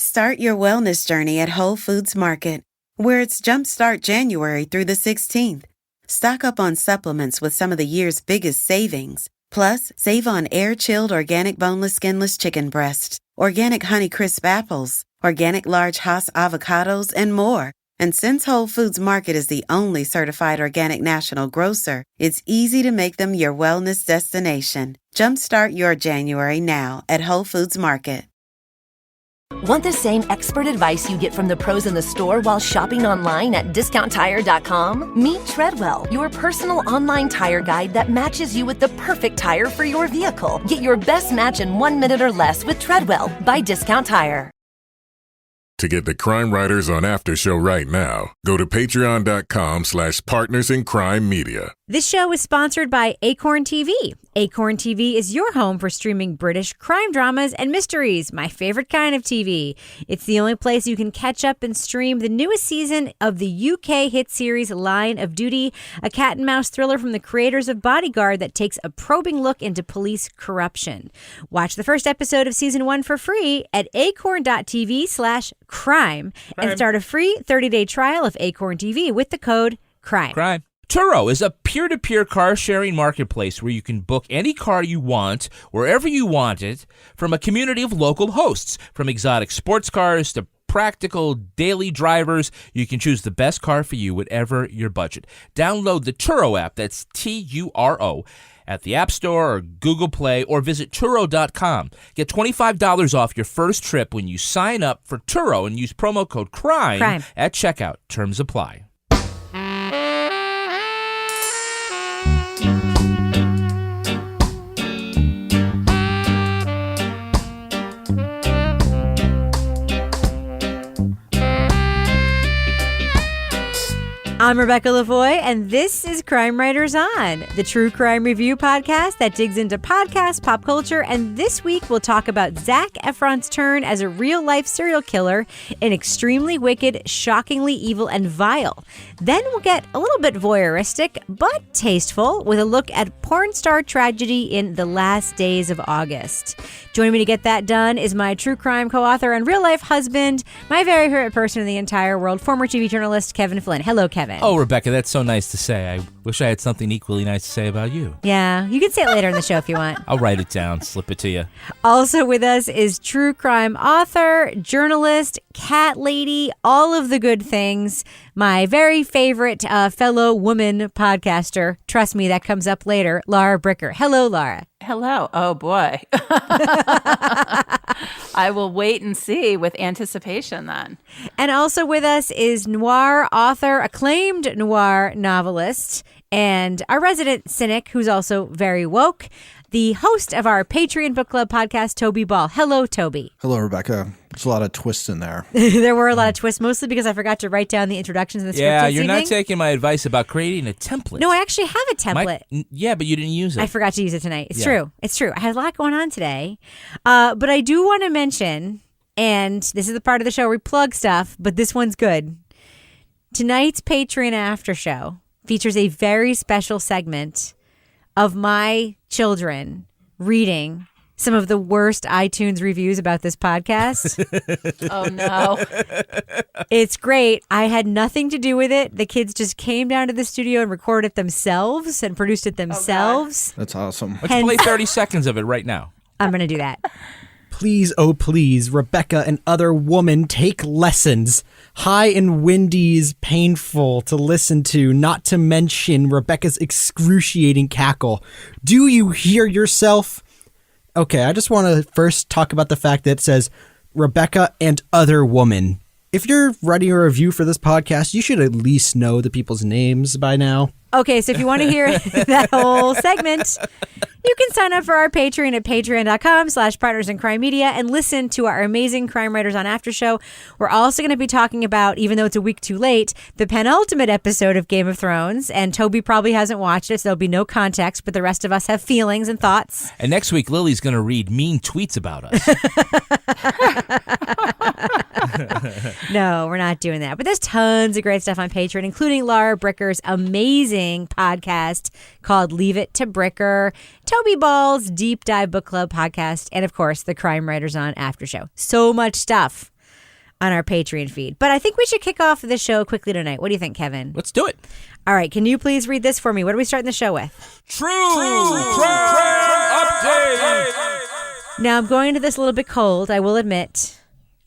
Start your wellness journey at Whole Foods Market, where it's Jumpstart January through the 16th. Stock up on supplements with some of the year's biggest savings. Plus, save on air-chilled organic boneless skinless chicken breasts, organic Honeycrisp apples, organic large Hass avocados, and more. And since Whole Foods Market is the only certified organic national grocer, it's easy to make them your wellness destination. Jumpstart your January now at Whole Foods Market. Want the same expert advice you get from the pros in the store while shopping online at DiscountTire.com? Meet Treadwell, your personal online tire guide that matches you with the perfect tire for your vehicle. Get your best match in 1 minute or less with Treadwell by Discount Tire. To get the Crime Writers on Aftershow right now, go to patreon.com/partnersincrimemedia. This show is sponsored by Acorn TV. Acorn TV is your home for streaming British crime dramas and mysteries, my favorite kind of TV. It's the only place you can catch up and stream the newest season of the UK hit series Line of Duty, a cat and mouse thriller from the creators of Bodyguard that takes a probing look into police corruption. Watch the first episode of season 1 for free at acorn.tv/crime and start a free 30-day trial of Acorn TV with the code CRIME. Turo is a peer-to-peer car-sharing marketplace where you can book any car you want, wherever you want it, from a community of local hosts. From exotic sports cars to practical daily drivers, you can choose the best car for you, whatever your budget. Download the Turo app, that's Turo, at the App Store or Google Play, or visit Turo.com. Get $25 off your first trip when you sign up for Turo and use promo code CRIME at checkout. Terms apply. I'm Rebecca Lavoie, and this is Crime Writers On, the true crime review podcast that digs into podcasts, pop culture, and this week we'll talk about Zac Efron's turn as a real-life serial killer in Extremely Wicked, Shockingly Evil, and Vile. Then we'll get a little bit voyeuristic, but tasteful, with a look at porn star tragedy in The Last Days of August. Joining me to get that done is my true crime co-author and real-life husband, my very favorite person in the entire world, former TV journalist Kevin Flynn. Hello, Kevin. Oh, Rebecca, that's so nice to say. I wish I had something equally nice to say about you. Yeah, you can say it later in the show if you want. I'll write it down, slip it to you. Also with us is true crime author, journalist, cat lady, all of the good things, my very favorite fellow woman podcaster. Trust me, that comes up later, Laura Bricker. Hello, Laura. Hello. Oh, boy. I will wait and see with anticipation then. And also with us is noir author, acclaimed noir novelist, and our resident cynic, who's also very woke, the host of our Patreon Book Club podcast, Toby Ball. Hello, Toby. Hello, Rebecca. There's a lot of twists in there. There were a lot of twists, mostly because I forgot to write down the introductions and the script Yeah, this you're evening. not taking my advice about creating a template. No, I actually have a template. Yeah, but you didn't use it. I forgot to use it tonight. It's true. It's true. I had a lot going on today. But I do want to mention, and this is the part of the show where we plug stuff, but this one's good. Tonight's Patreon After Show features a very special segment of my children reading some of the worst iTunes reviews about this podcast. Oh, no. It's great. I had nothing to do with it. The kids just came down to the studio and recorded it themselves and produced it themselves. That's awesome. Let's play 30 seconds of it right now. I'm going to do that. Please, oh please, Rebecca and other woman, take lessons. High and windy's painful to listen to, not to mention Rebecca's excruciating cackle. Do you hear yourself? Okay, I just want to first talk about the fact that it says Rebecca and other woman. If you're writing a review for this podcast, you should at least know the people's names by now. Okay, so if you want to hear that whole segment, you can sign up for our Patreon at patreon.com/partnersincrimemedia and listen to our amazing Crime Writers on After Show. We're also going to be talking about, even though it's a week too late, the penultimate episode of Game of Thrones. And Toby probably hasn't watched it, so there'll be no context, but the rest of us have feelings and thoughts. And next week, Lily's going to read mean tweets about us. No, we're not doing that. But there's tons of great stuff on Patreon, including Laura Bricker's amazing podcast called Leave It to Bricker, Toby Ball's Deep Dive Book Club podcast, and of course, the Crime Writers on After Show. So much stuff. on our Patreon feed. But I think we should kick off the show quickly tonight. What do you think, Kevin? Let's do it. All right. Can you please read this for me? What are we starting the show with? True Crime Update. Now, I'm going into this a little bit cold, I will admit.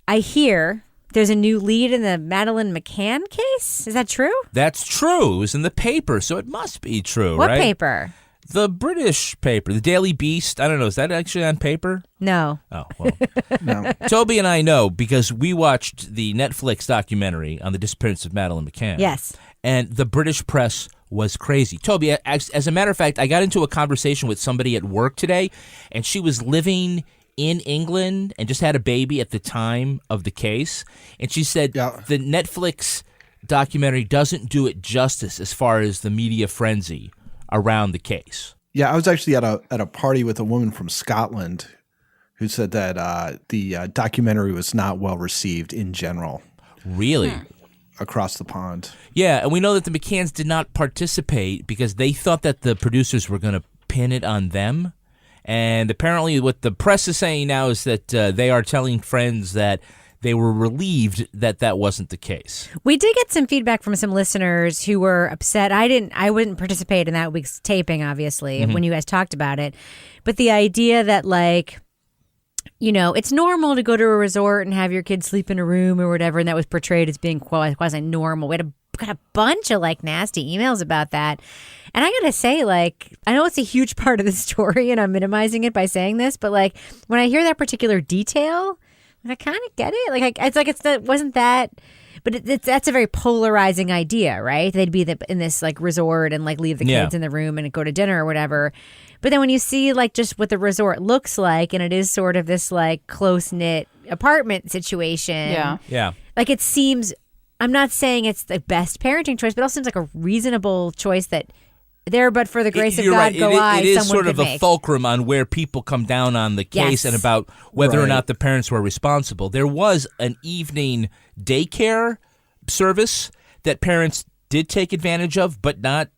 I hear there's a new lead in the Madeleine McCann case. Is that true? That's true. It was in the paper, so it must be true, What right? paper? The British paper, the Daily Beast. I don't know. Is that actually on paper? No. Oh, well. No. Toby and I know because we watched the Netflix documentary on the disappearance of Madeleine McCann. Yes. And the British press was crazy. Toby, as a matter of fact, I got into a conversation with somebody at work today, and she was living in England and just had a baby at the time of the case. And she said the Netflix documentary doesn't do it justice as far as the media frenzy around the case. Yeah, I was actually at a party with a woman from Scotland who said that the documentary was not well received in general. Really? Across the pond. Yeah, and we know that the McCanns did not participate because they thought that the producers were going to pin it on them. And apparently what the press is saying now is that they are telling friends that they were relieved that that wasn't the case. We did get some feedback from some listeners who were upset. I wouldn't participate in that week's taping, obviously, when you guys talked about it. But the idea that, like, you know, it's normal to go to a resort and have your kids sleep in a room or whatever, and that was portrayed as being quasi-normal. We got a bunch of, like, nasty emails about that. And I got to say, like, I know it's a huge part of the story, and I'm minimizing it by saying this, but, like, when I hear that particular detail, I kind of get it. Like, wasn't that, but that's a very polarizing idea, right? They'd be in this, like, resort and, like, leave the kids in the room and go to dinner or whatever. But then when you see, like, just what the resort looks like, and it is sort of this, like, close-knit apartment situation. Yeah. Like, it seems, I'm not saying it's the best parenting choice, but it also seems like a reasonable choice that there, but for the grace of God, right. go I, it is someone sort of could a make. fulcrum on where people come down on the case and about whether or not the parents were responsible. There was an evening daycare service that parents did take advantage of, but not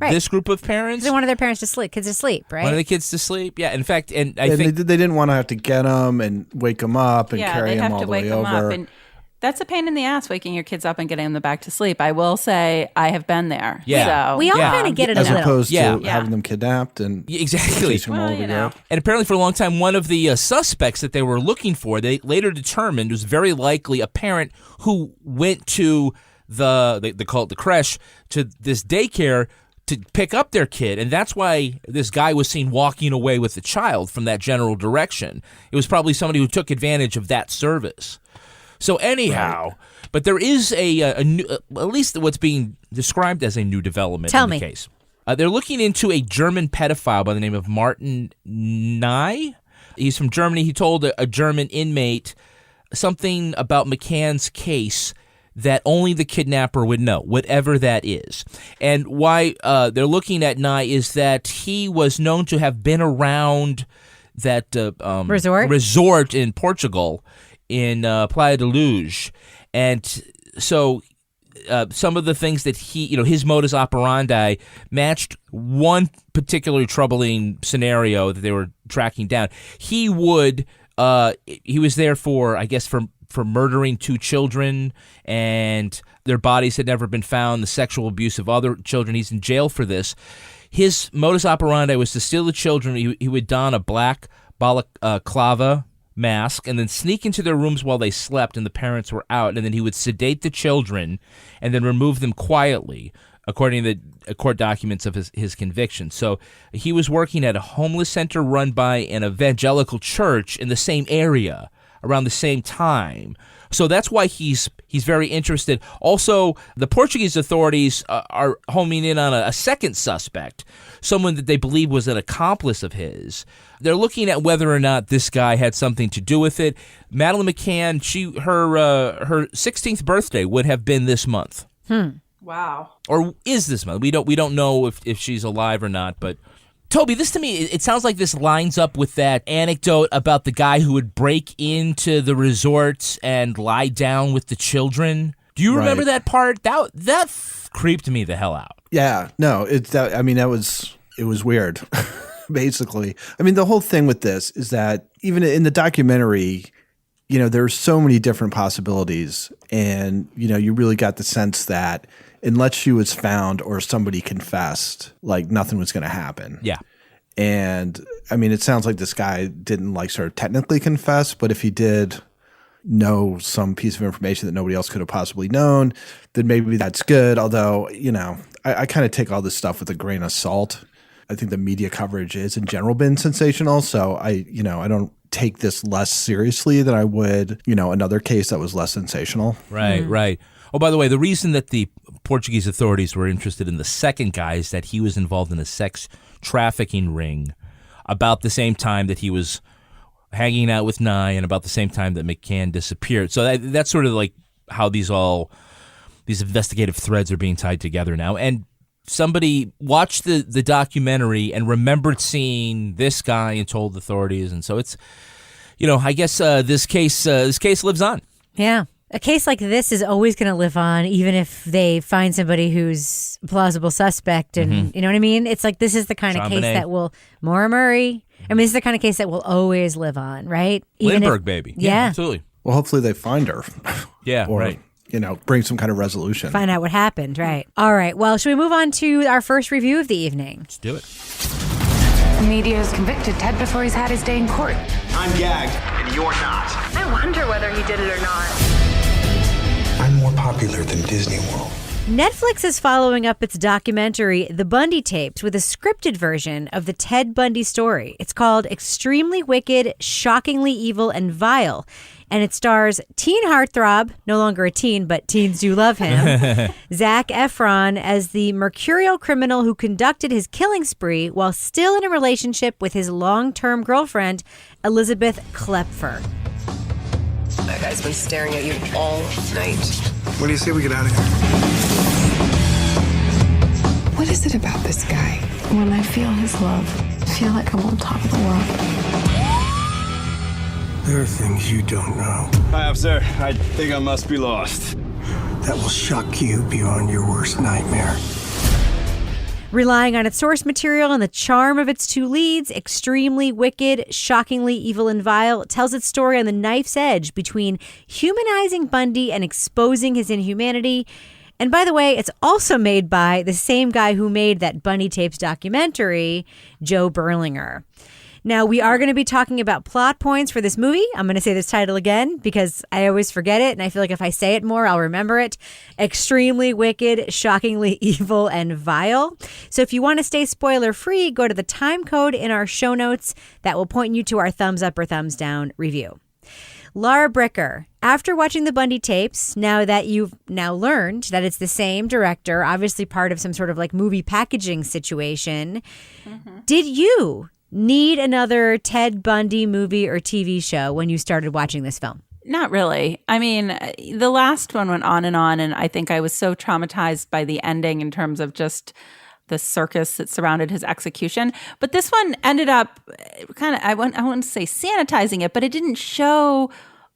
this group of parents. They wanted their parents to sleep, kids to sleep, right? Wanted the kids to sleep, yeah. In fact, and I And think they didn't want to have to get them and wake them up and carry they'd them have all to the wake way them over. up. And that's a pain in the ass, waking your kids up and getting them back to sleep. I will say I have been there. Yeah. So, We all kind of get it a As little. opposed to Yeah. having them kidnapped and exactly. chasing them all over Europe. And apparently for a long time, one of the suspects that they were looking for, they later determined was very likely a parent who went to they call it the creche, to this daycare to pick up their kid. And that's why this guy was seen walking away with the child from that general direction. It was probably somebody who took advantage of that service. So anyhow, but there is a new, at least what's being described as a new development in the case. They're looking into a German pedophile by the name of Martin Nye. He's from Germany. He told a German inmate something about McCann's case that only the kidnapper would know, whatever that is. And why they're looking at Nye is that he was known to have been around that resort in Portugal, in Playa de Luz. And so some of the things that his modus operandi matched one particularly troubling scenario that they were tracking down. He was there for murdering 2 children, and their bodies had never been found, the sexual abuse of other children. He's in jail for this. His modus operandi was to steal the children. He would don a black balaclava mask and then sneak into their rooms while they slept and the parents were out, and then he would sedate the children and then remove them quietly, according to the court documents of his conviction. So he was working at a homeless center run by an evangelical church in the same area around the same time. So that's why he's very interested. Also, the Portuguese authorities are homing in on a second suspect, someone that they believe was an accomplice of his. They're looking at whether or not this guy had something to do with it. Madeleine McCann, her 16th birthday would have been this month. Wow. Or is this month? We don't know if she's alive or not, but Toby, this to me, it sounds like this lines up with that anecdote about the guy who would break into the resorts and lie down with the children. Do you remember that part? That creeped me the hell out. Yeah, no, it was weird, basically. I mean, the whole thing with this is that even in the documentary, there's so many different possibilities. And, you really got the sense that unless she was found or somebody confessed, like nothing was going to happen. Yeah. And I mean, it sounds like this guy didn't like sort of technically confess, but if he did know some piece of information that nobody else could have possibly known, then maybe that's good. Although, I kind of take all this stuff with a grain of salt. I think the media coverage is in general been sensational. So I don't take this less seriously than I would, another case that was less sensational. Right, right. Oh, by the way, the reason that the Portuguese authorities were interested in the second guy is that he was involved in a sex trafficking ring about the same time that he was hanging out with Nye and about the same time that McCann disappeared. So that's sort of like how these investigative threads are being tied together now. And somebody watched the documentary and remembered seeing this guy and told authorities. And so it's, I guess this case lives on. Yeah. A case like this is always going to live on, even if they find somebody who's a plausible suspect. And you know what I mean? It's like this is the kind of case that will, Maura Murray. I mean, this is the kind of case that will always live on, right? Lindbergh, baby. Yeah. Absolutely. Well, hopefully they find her. Yeah, or, right. Bring some kind of resolution. Find out what happened, right? All right. Well, should we move on to our first review of the evening? Let's do it. The media has convicted Ted before he's had his day in court. I'm gagged, and you're not. I wonder whether he did it or not. I'm more popular than Disney World. Netflix is following up its documentary, The Bundy Tapes, with a scripted version of the Ted Bundy story. It's called Extremely Wicked, Shockingly Evil, and Vile. And it stars teen heartthrob, no longer a teen, but teens do love him, Zac Efron as the mercurial criminal who conducted his killing spree while still in a relationship with his long-term girlfriend, Elizabeth Klepfer. That guy's been staring at you all night. What do you say we get out of here? What is it about this guy? When I feel his love, I feel like I'm on top of the world. There are things you don't know. Hi, officer. I think I must be lost. That will shock you beyond your worst nightmare. Relying on its source material and the charm of its two leads, Extremely Wicked, Shockingly Evil, and Vile tells its story on the knife's edge between humanizing Bundy and exposing his inhumanity. And by the way, it's also made by the same guy who made that Bundy Tapes documentary, Joe Berlinger. Now, we are going to be talking about plot points for this movie. I'm going to say this title again because I always forget it, and I feel like if I say it more, I'll remember it. Extremely Wicked, Shockingly Evil, and Vile. So if you want to stay spoiler-free, go to the time code in our show notes that will point you to our thumbs up or thumbs down review. Laura Bricker, after watching the Bundy tapes, now that you've now learned that it's the same director, obviously part of some sort of like movie packaging situation, did you need another Ted Bundy movie or TV show when you started watching this film? Not really. I mean, the last one went on, and I think I was so traumatized by the ending in terms of just the circus that surrounded his execution. But this one ended up kind of, I wouldn't say sanitizing it, but it didn't show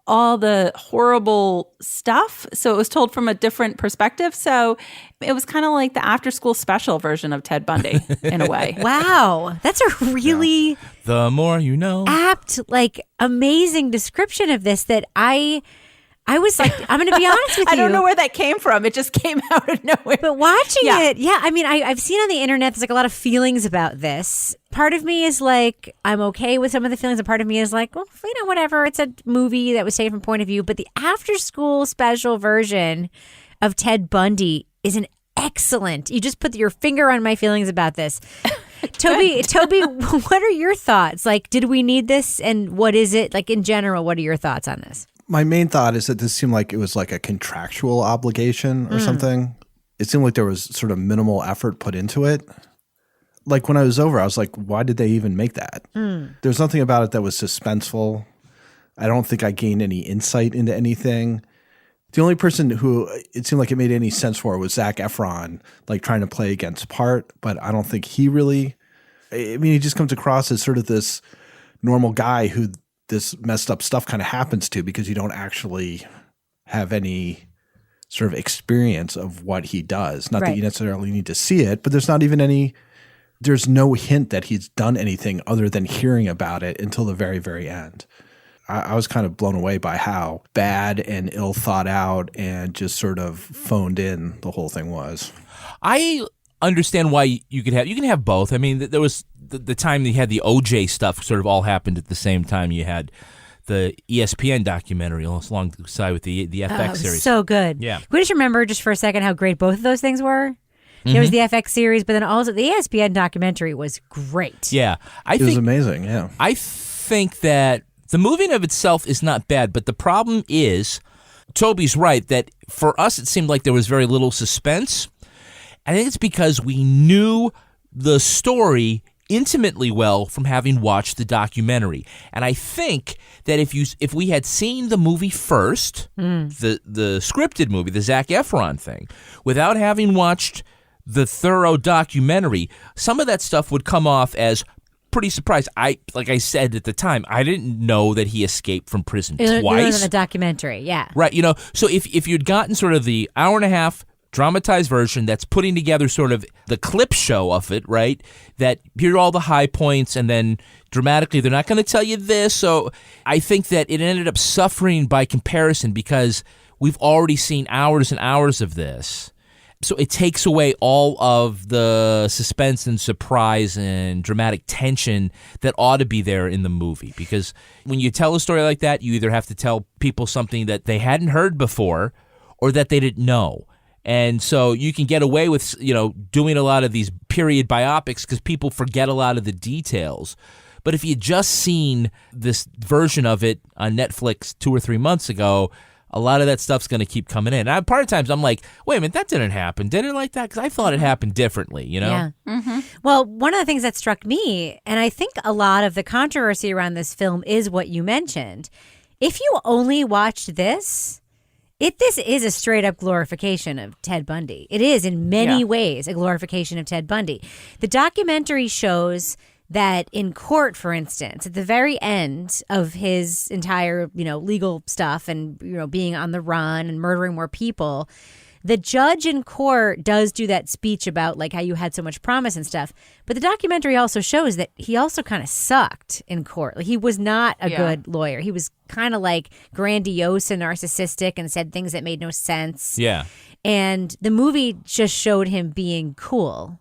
all the horrible stuff. So it was told from a different perspective. So it was kind of like the after school special version of Ted Bundy in a way. Wow. That's a really the more you know, apt, like amazing description of this that I was like, I'm going to be honest with you. I don't know where that came from. It just came out of nowhere. But watching it, I mean, I've seen on the internet, there's like a lot of feelings about this. Part of me is like, I'm okay with some of the feelings. And part of me is like, well, whatever. It's a movie that was taken from point of view. But the after school special version of Ted Bundy is an excellent. You just put your finger on my feelings about this. Toby, what are your thoughts? Like, did we need this? And what is it? Like, in general, what are your thoughts on this? My main thought is that this seemed like it was like a contractual obligation or something. It seemed like there was sort of minimal effort put into it. Like when I was over, I was like, why did they even make that? There's nothing about it that was suspenseful. I don't think I gained any insight into anything. The only person who it seemed like it made any sense for was Zac Efron, like trying to play against part, but I don't think he really, I mean, he just comes across as sort of this normal guy who this messed up stuff kind of happens to because you don't actually have any sort of experience of what he does. Not that you necessarily need to see it, but there's no hint that he's done anything other than hearing about it until the very, very end. I was kind of blown away by how bad and ill thought out and just sort of phoned in the whole thing was. I understand why you can have both. I mean, there was the time you had the OJ stuff sort of all happened at the same time. You had the ESPN documentary alongside with the FX series. So good. Yeah. We just remember just for a second how great both of those things were. There was the FX series, but then also the ESPN documentary was great. Yeah. It was amazing, yeah. I think that the movie in of itself is not bad, but the problem is, Toby's right, that for us it seemed like there was very little suspense. I think it's because we knew the story intimately well from having watched the documentary. And I think that if we had seen the movie first, the scripted movie, the Zac Efron thing, without having watched the thorough documentary, some of that stuff would come off as pretty surprised. Like I said at the time, I didn't know that he escaped from prison twice. In the documentary, yeah. Right, so if you'd gotten sort of the hour and a half dramatized version that's putting together sort of the clip show of it, right, that here are all the high points, and then dramatically they're not going to tell you this. So I think that it ended up suffering by comparison because we've already seen hours and hours of this. So it takes away all of the suspense and surprise and dramatic tension that ought to be there in the movie. Because when you tell a story like that, you either have to tell people something that they hadn't heard before or that they didn't know. And so you can get away with, doing a lot of these period biopics because people forget a lot of the details. But if you'd just seen this version of it on Netflix 2 or 3 months ago, a lot of that stuff's going to keep coming in. And part of times I'm like, wait a minute, that didn't happen. Did it like that? Because I thought it happened differently, Yeah. Mm-hmm. Well, one of the things that struck me, and I think a lot of the controversy around this film is what you mentioned. If you only watched this is a straight up glorification of Ted Bundy. It is in many ways a glorification of Ted Bundy. The documentary shows that in court, for instance, at the very end of his entire, legal stuff and, being on the run and murdering more people, the judge in court does do that speech about like how you had so much promise and stuff. But the documentary also shows that he also kind of sucked in court. Like he was not a good lawyer. He was kind of like grandiose and narcissistic and said things that made no sense. Yeah. And the movie just showed him being cool.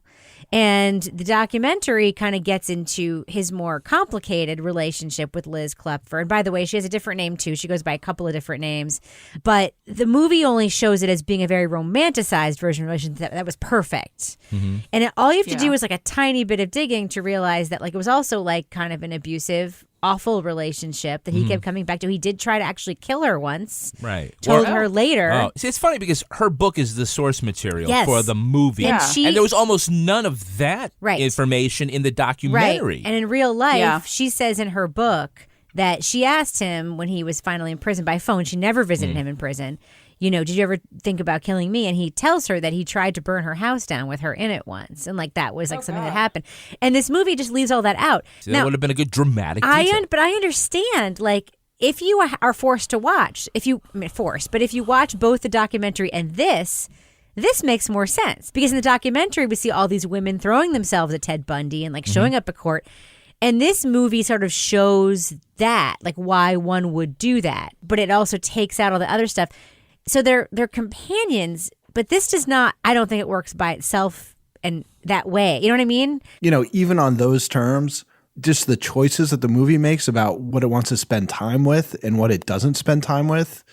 And the documentary kind of gets into his more complicated relationship with Liz Klepfer. And by the way, she has a different name too. She goes by a couple of different names. But the movie only shows it as being a very romanticized version of a relationship that was perfect. Mm-hmm. And all you have to do is like a tiny bit of digging to realize that like it was also like kind of an abusive, awful relationship that he kept coming back to. He did try to actually kill her once. Right. Told her later. Oh. See, it's funny because her book is the source material for the movie. And, and there was almost none of that information in the documentary. Right. And in real life, she says in her book that she asked him when he was finally in prison by phone. She never visited him in prison. Did you ever think about killing me? And he tells her that he tried to burn her house down with her in it once. And like that was like something that happened. And this movie just leaves all that out. So that would have been a good dramatic detail. But I understand, like, if you are forced to watch, if you watch both the documentary and this makes more sense. Because in the documentary, we see all these women throwing themselves at Ted Bundy and like showing up at court. And this movie sort of shows that, like why one would do that. But it also takes out all the other stuff. So they're companions, but this does not, I don't think it works by itself and that way. You know what I mean? Even on those terms, just the choices that the movie makes about what it wants to spend time with and what it doesn't spend time with.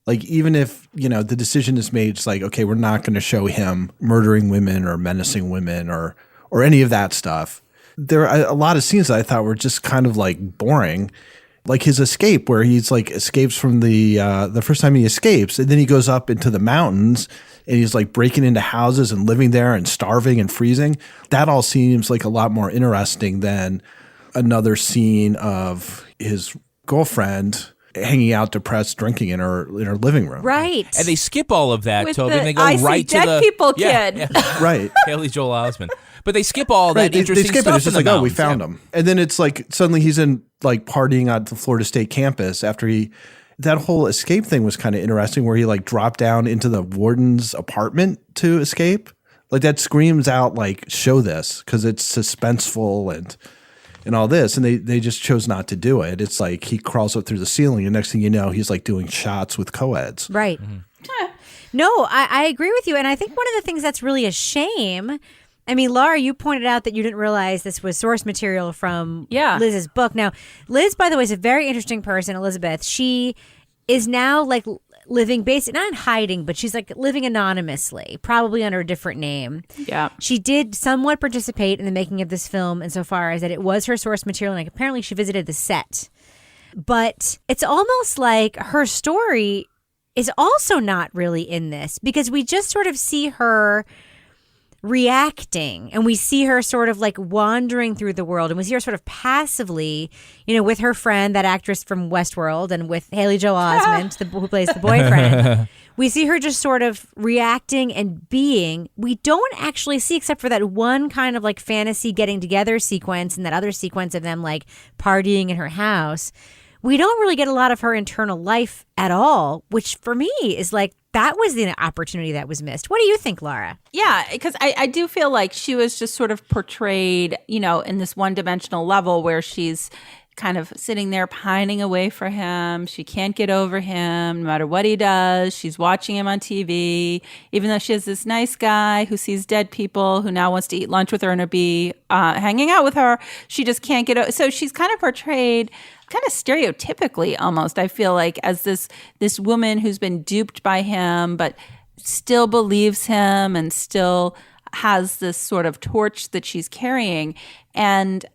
Like, even if, the decision is made, it's like, okay, we're not going to show him murdering women or menacing women or any of that stuff. There are a lot of scenes that I thought were just kind of like boring. Like his escape where he's like escapes from the first time he escapes, and then he goes up into the mountains and he's like breaking into houses and living there and starving and freezing. That all seems like a lot more interesting than another scene of his girlfriend hanging out depressed, drinking in her living room. Right. And they skip all of that, with Toby, the and they go I right see to dead the people kid. Right. Haley Joel Osment. But they skip all that interesting they skip stuff. It. It's just like, oh, we found him. And then it's like suddenly he's in like partying at the Florida State campus after that whole escape thing was kind of interesting where he like dropped down into the warden's apartment to escape. Like that screams out like, show this, because it's suspenseful and and all this, and they just chose not to do it. It's like he crawls up through the ceiling, and next thing you know, he's like doing shots with co-eds. Right. No, I agree with you. And I think one of the things that's really a shame, I mean, Laura, you pointed out that you didn't realize this was source material from Liz's book. Now, Liz, by the way, is a very interesting person, Elizabeth. She is now like living basically, not in hiding, but she's like living anonymously, probably under a different name. Yeah. She did somewhat participate in the making of this film insofar as that it was her source material, and like, apparently she visited the set. But it's almost like her story is also not really in this, because we just sort of see her reacting, and we see her sort of like wandering through the world, and we see her sort of passively, with her friend, that actress from Westworld, and with Haley Joel Osment, who plays the boyfriend. We see her just sort of reacting and being. We don't actually see, except for that one kind of like fantasy getting together sequence and that other sequence of them like partying in her house. We don't really get a lot of her internal life at all, which for me is like, that was the opportunity that was missed. What do you think, Laura? Yeah, because I do feel like she was just sort of portrayed, in this one-dimensional level where she's kind of sitting there pining away for him. She can't get over him no matter what he does. She's watching him on TV, even though she has this nice guy who sees dead people, who now wants to eat lunch with her and be hanging out with her. She just can't get over. So she's kind of portrayed kind of stereotypically almost, I feel like, as this woman who's been duped by him, but still believes him and still has this sort of torch that she's carrying. And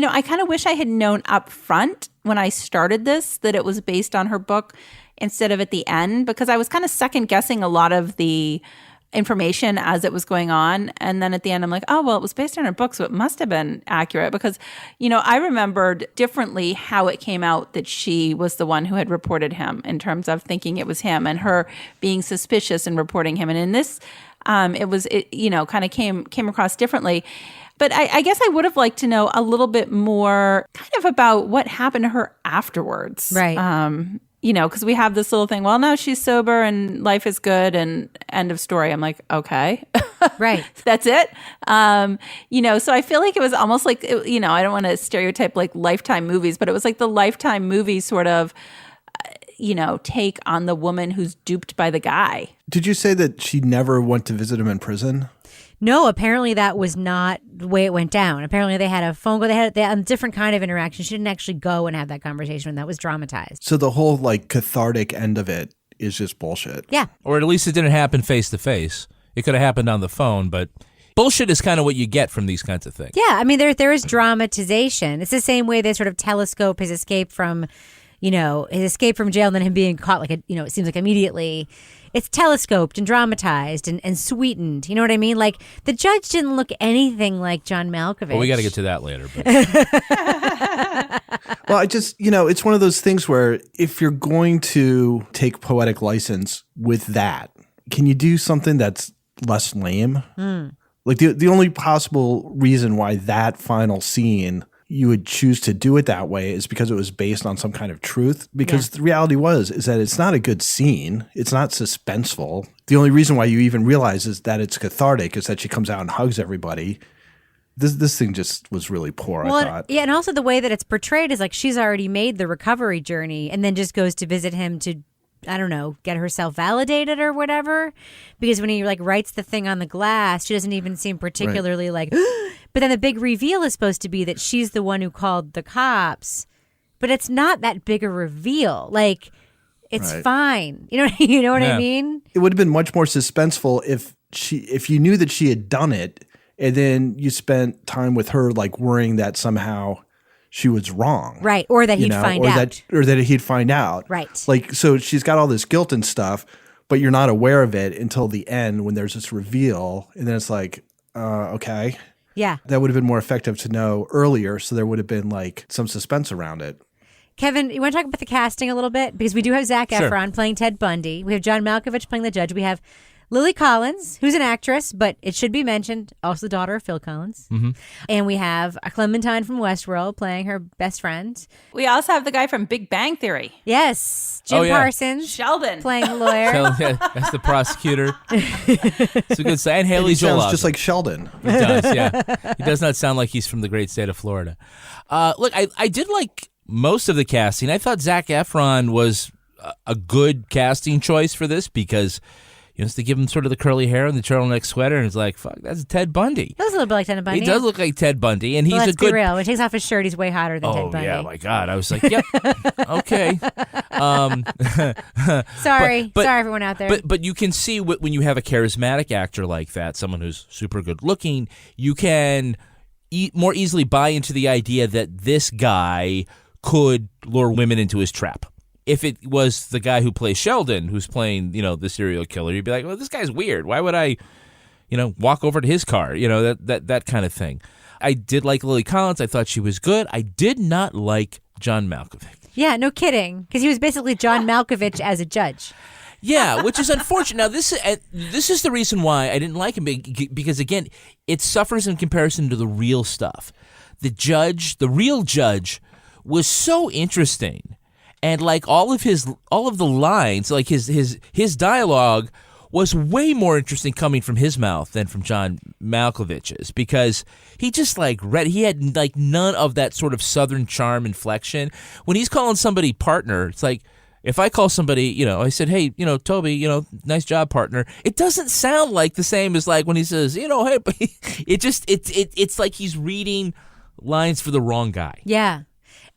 I kind of wish I had known up front when I started this that it was based on her book instead of at the end, because I was kind of second guessing a lot of the information as it was going on. And then at the end, I'm like, oh, well, it was based on her book, so it must have been accurate, because, I remembered differently how it came out that she was the one who had reported him, in terms of thinking it was him and her being suspicious and reporting him. And in this, it kind of came across differently. But I guess I would have liked to know a little bit more kind of about what happened to her afterwards. Right. Because we have this little thing, well, no, she's sober and life is good and end of story. I'm like, okay. Right. That's it. So I feel like it was almost like, I don't want to stereotype like Lifetime movies, but it was like the Lifetime movie sort of, take on the woman who's duped by the guy. Did you say that she never went to visit him in prison? No, apparently that was not the way it went down. Apparently they had a phone call. They had a different kind of interaction. She didn't actually go and have that conversation, and that was dramatized. So the whole like cathartic end of it is just bullshit. Yeah. Or at least it didn't happen face to face. It could have happened on the phone, but bullshit is kind of what you get from these kinds of things. Yeah, I mean, there is dramatization. It's the same way they sort of telescope his escape from, jail, and then him being caught like it seems like immediately. It's telescoped and dramatized and sweetened. You know what I mean? Like, the judge didn't look anything like John Malkovich. Well, we got to get to that later. But. Well, I just, it's one of those things where if you're going to take poetic license with that, can you do something that's less lame? Like, the only possible reason why that final scene you would choose to do it that way is because it was based on some kind of truth. Because the reality is that it's not a good scene. It's not suspenseful. The only reason why you even realize is that it's cathartic is that she comes out and hugs everybody. This thing just was really poor, I thought. Yeah, and also the way that it's portrayed is like she's already made the recovery journey and then just goes to visit him to, I don't know, get herself validated or whatever. Because when he like writes the thing on the glass, she doesn't even seem particularly like... But then the big reveal is supposed to be that she's the one who called the cops. But it's not that big a reveal. Like, it's fine. You know what I mean? It would have been much more suspenseful if you knew that she had done it and then you spent time with her like worrying that somehow she was wrong. Right. Or that he'd find out. Or that he'd find out. Right. Like, so she's got all this guilt and stuff, but you're not aware of it until the end when there's this reveal. And then it's like, okay. Yeah. That would have been more effective to know earlier, so there would have been like some suspense around it. Kevin, you want to talk about the casting a little bit? Because we do have Zac Efron playing Ted Bundy. We have John Malkovich playing the judge. We have Lily Collins, who's an actress, but it should be mentioned, also the daughter of Phil Collins. Mm-hmm. And we have a Clementine from Westworld playing her best friend. We also have the guy from Big Bang Theory. Yes, Jim Parsons. Sheldon. Playing the lawyer. That's the prosecutor. It's a good sign. Haley Joel sounds just like Sheldon. He does, yeah. He does not sound like he's from the great state of Florida. Look, I did like most of the casting. I thought Zac Efron was a good casting choice for this because, to give him sort of the curly hair and the turtleneck sweater, and it's like, fuck, that's Ted Bundy. He looks a little bit like Ted Bundy. He does look like Ted Bundy, and he's let's a good. Be real. When he takes off his shirt, he's way hotter than Ted Bundy. Oh yeah, my God! I was like, yep, okay. Sorry, everyone out there. But you can see when you have a charismatic actor like that, someone who's super good looking, you can more easily buy into the idea that this guy could lure women into his trap. If it was the guy who plays Sheldon, who's playing, the serial killer, you'd be like, well, this guy's weird. Why would I, walk over to his car? That kind of thing. I did like Lily Collins. I thought she was good. I did not like John Malkovich. Yeah, no kidding. Because he was basically John Malkovich as a judge. Yeah, which is unfortunate. Now, this is the reason why I didn't like him, because, again, it suffers in comparison to the real stuff. The real judge, was so interesting. And like all of the lines, like his dialogue was way more interesting coming from his mouth than from John Malkovich's, because he just he had like none of that sort of Southern charm inflection. When he's calling somebody partner, it's like, if I call somebody, I said, hey, Toby, nice job, partner. It doesn't sound like the same as like when he says, hey, it's like he's reading lines for the wrong guy. Yeah.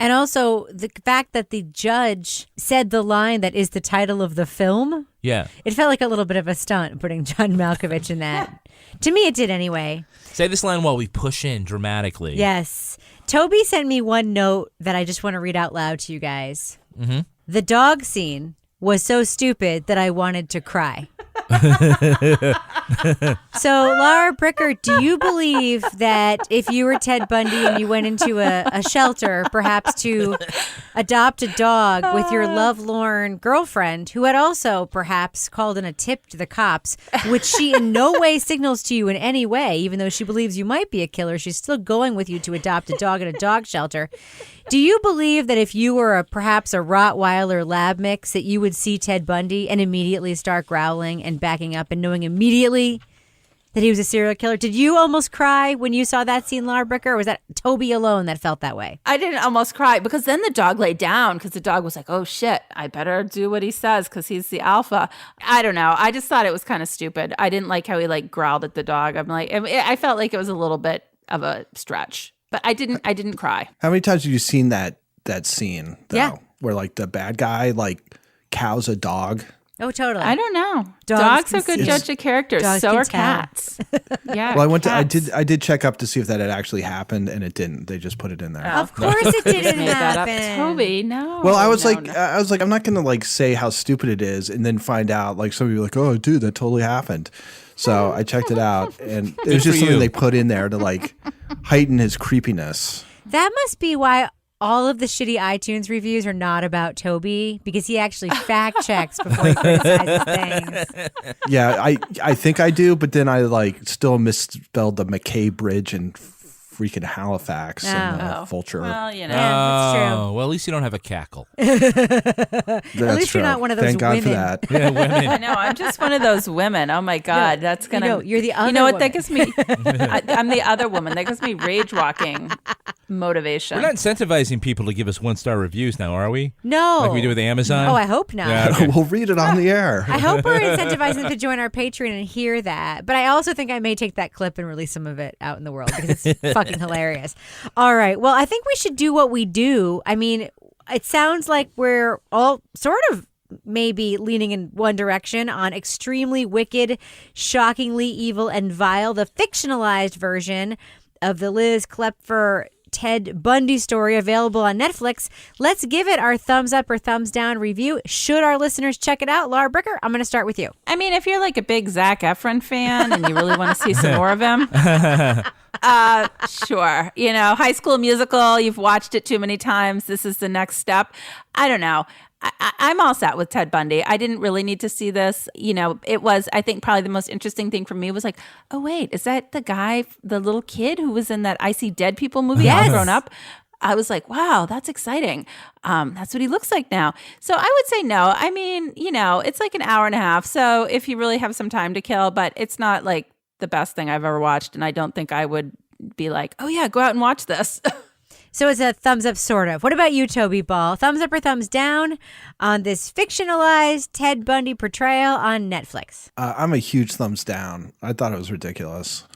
And also the fact that the judge said the line that is the title of the film. Yeah. It felt like a little bit of a stunt putting John Malkovich in that. To me, it did anyway. Say this line while we push in dramatically. Yes. Toby sent me one note that I just want to read out loud to you guys. Mm-hmm. The dog scene was so stupid that I wanted to cry. So, Laura Bricker, do you believe that if you were Ted Bundy and you went into a shelter, perhaps to adopt a dog with your lovelorn girlfriend, who had also perhaps called in a tip to the cops, which she in no way signals to you in any way, even though she believes you might be a killer, she's still going with you to adopt a dog at a dog shelter. Do you believe that if you were perhaps a Rottweiler lab mix, that you would see Ted Bundy and immediately start growling and backing up and knowing immediately that he was a serial killer? Did you almost cry when you saw that scene, Laura Bricker, or was that Toby alone that felt that way? I didn't almost cry because then the dog laid down because the dog was like, oh, shit, I better do what he says because he's the alpha. I don't know. I just thought it was kind of stupid. I didn't like how he growled at the dog. I felt like it was a little bit of a stretch. But I didn't cry. How many times have you seen that scene, though, yeah, where the bad guy cows a dog? Oh, totally. I don't know. Dogs are good judge of characters. So are cats. Yeah. Well, I did check up to see if that had actually happened, and it didn't. They just put it in there. Of course it didn't happen. Toby, no. Well, I was like, I'm not going to say how stupid it is, and then find out somebody like, oh, dude, that totally happened. So I checked it out, and it was just something they put in there to heighten his creepiness. That must be why all of the shitty iTunes reviews are not about Toby, because he actually fact checks before he criticizes things. Yeah, I think I do, but then I still misspelled the McKay Bridge and freaking Halifax and Vulture. Well, Yeah, that's true. Well, at least you don't have a cackle. At least you're not one of those Thank God women. for that. Yeah, women. I know. I'm just one of those women. Oh my God, that's gonna. You're the other. You know what? woman. That gives me. I'm the other woman. That gives me rage walking motivation. We're not incentivizing people to give us 1-star reviews now, are we? No. Like we do with Amazon? Oh, I hope not. Yeah, okay. We'll read it on the air. I hope we're incentivizing them to join our Patreon and hear that. But I also think I may take that clip and release some of it out in the world because it's fucking hilarious. All right. Well, I think we should do what we do. I mean, it sounds like we're all sort of maybe leaning in one direction on Extremely Wicked, Shockingly Evil and Vile, the fictionalized version of the Liz Klepfer Ted Bundy story, available on Netflix. Let's give it our thumbs up or thumbs down review. Should our listeners check it out? Laura Bricker, I'm going to start with you. I mean, if you're a big Zac Efron fan and you really want to see some more of him, sure. High School Musical, you've watched it too many times. This is the next step. I don't know. I'm all set with Ted Bundy. I didn't really need to see this. It was, I think, probably the most interesting thing for me was like, oh, wait, is that the guy, the little kid who was in that I See Dead People movie? Yes. All grown up. I was like, wow, that's exciting. That's what he looks like now. So I would say no. I mean, it's like an hour and a half. So if you really have some time to kill, but it's not like the best thing I've ever watched. And I don't think I would be like, oh, yeah, go out and watch this. So it's a thumbs up, sort of. What about you, Toby Ball? Thumbs up or thumbs down on this fictionalized Ted Bundy portrayal on Netflix? I'm a huge thumbs down. I thought it was ridiculous.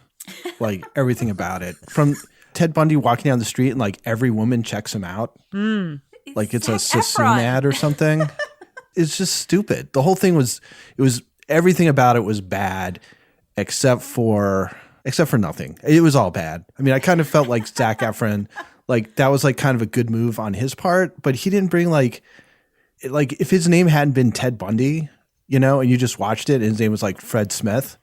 Like everything about it. From Ted Bundy walking down the street and like every woman checks him out. Like it's a Sassoon ad or something. It's just stupid. The whole thing was everything about it was bad except for nothing. It was all bad. I mean, I kind of felt like Zac Efron, like that was like kind of a good move on his part, but he didn't bring like if his name hadn't been Ted Bundy, and you just watched it and his name was like Fred Smith,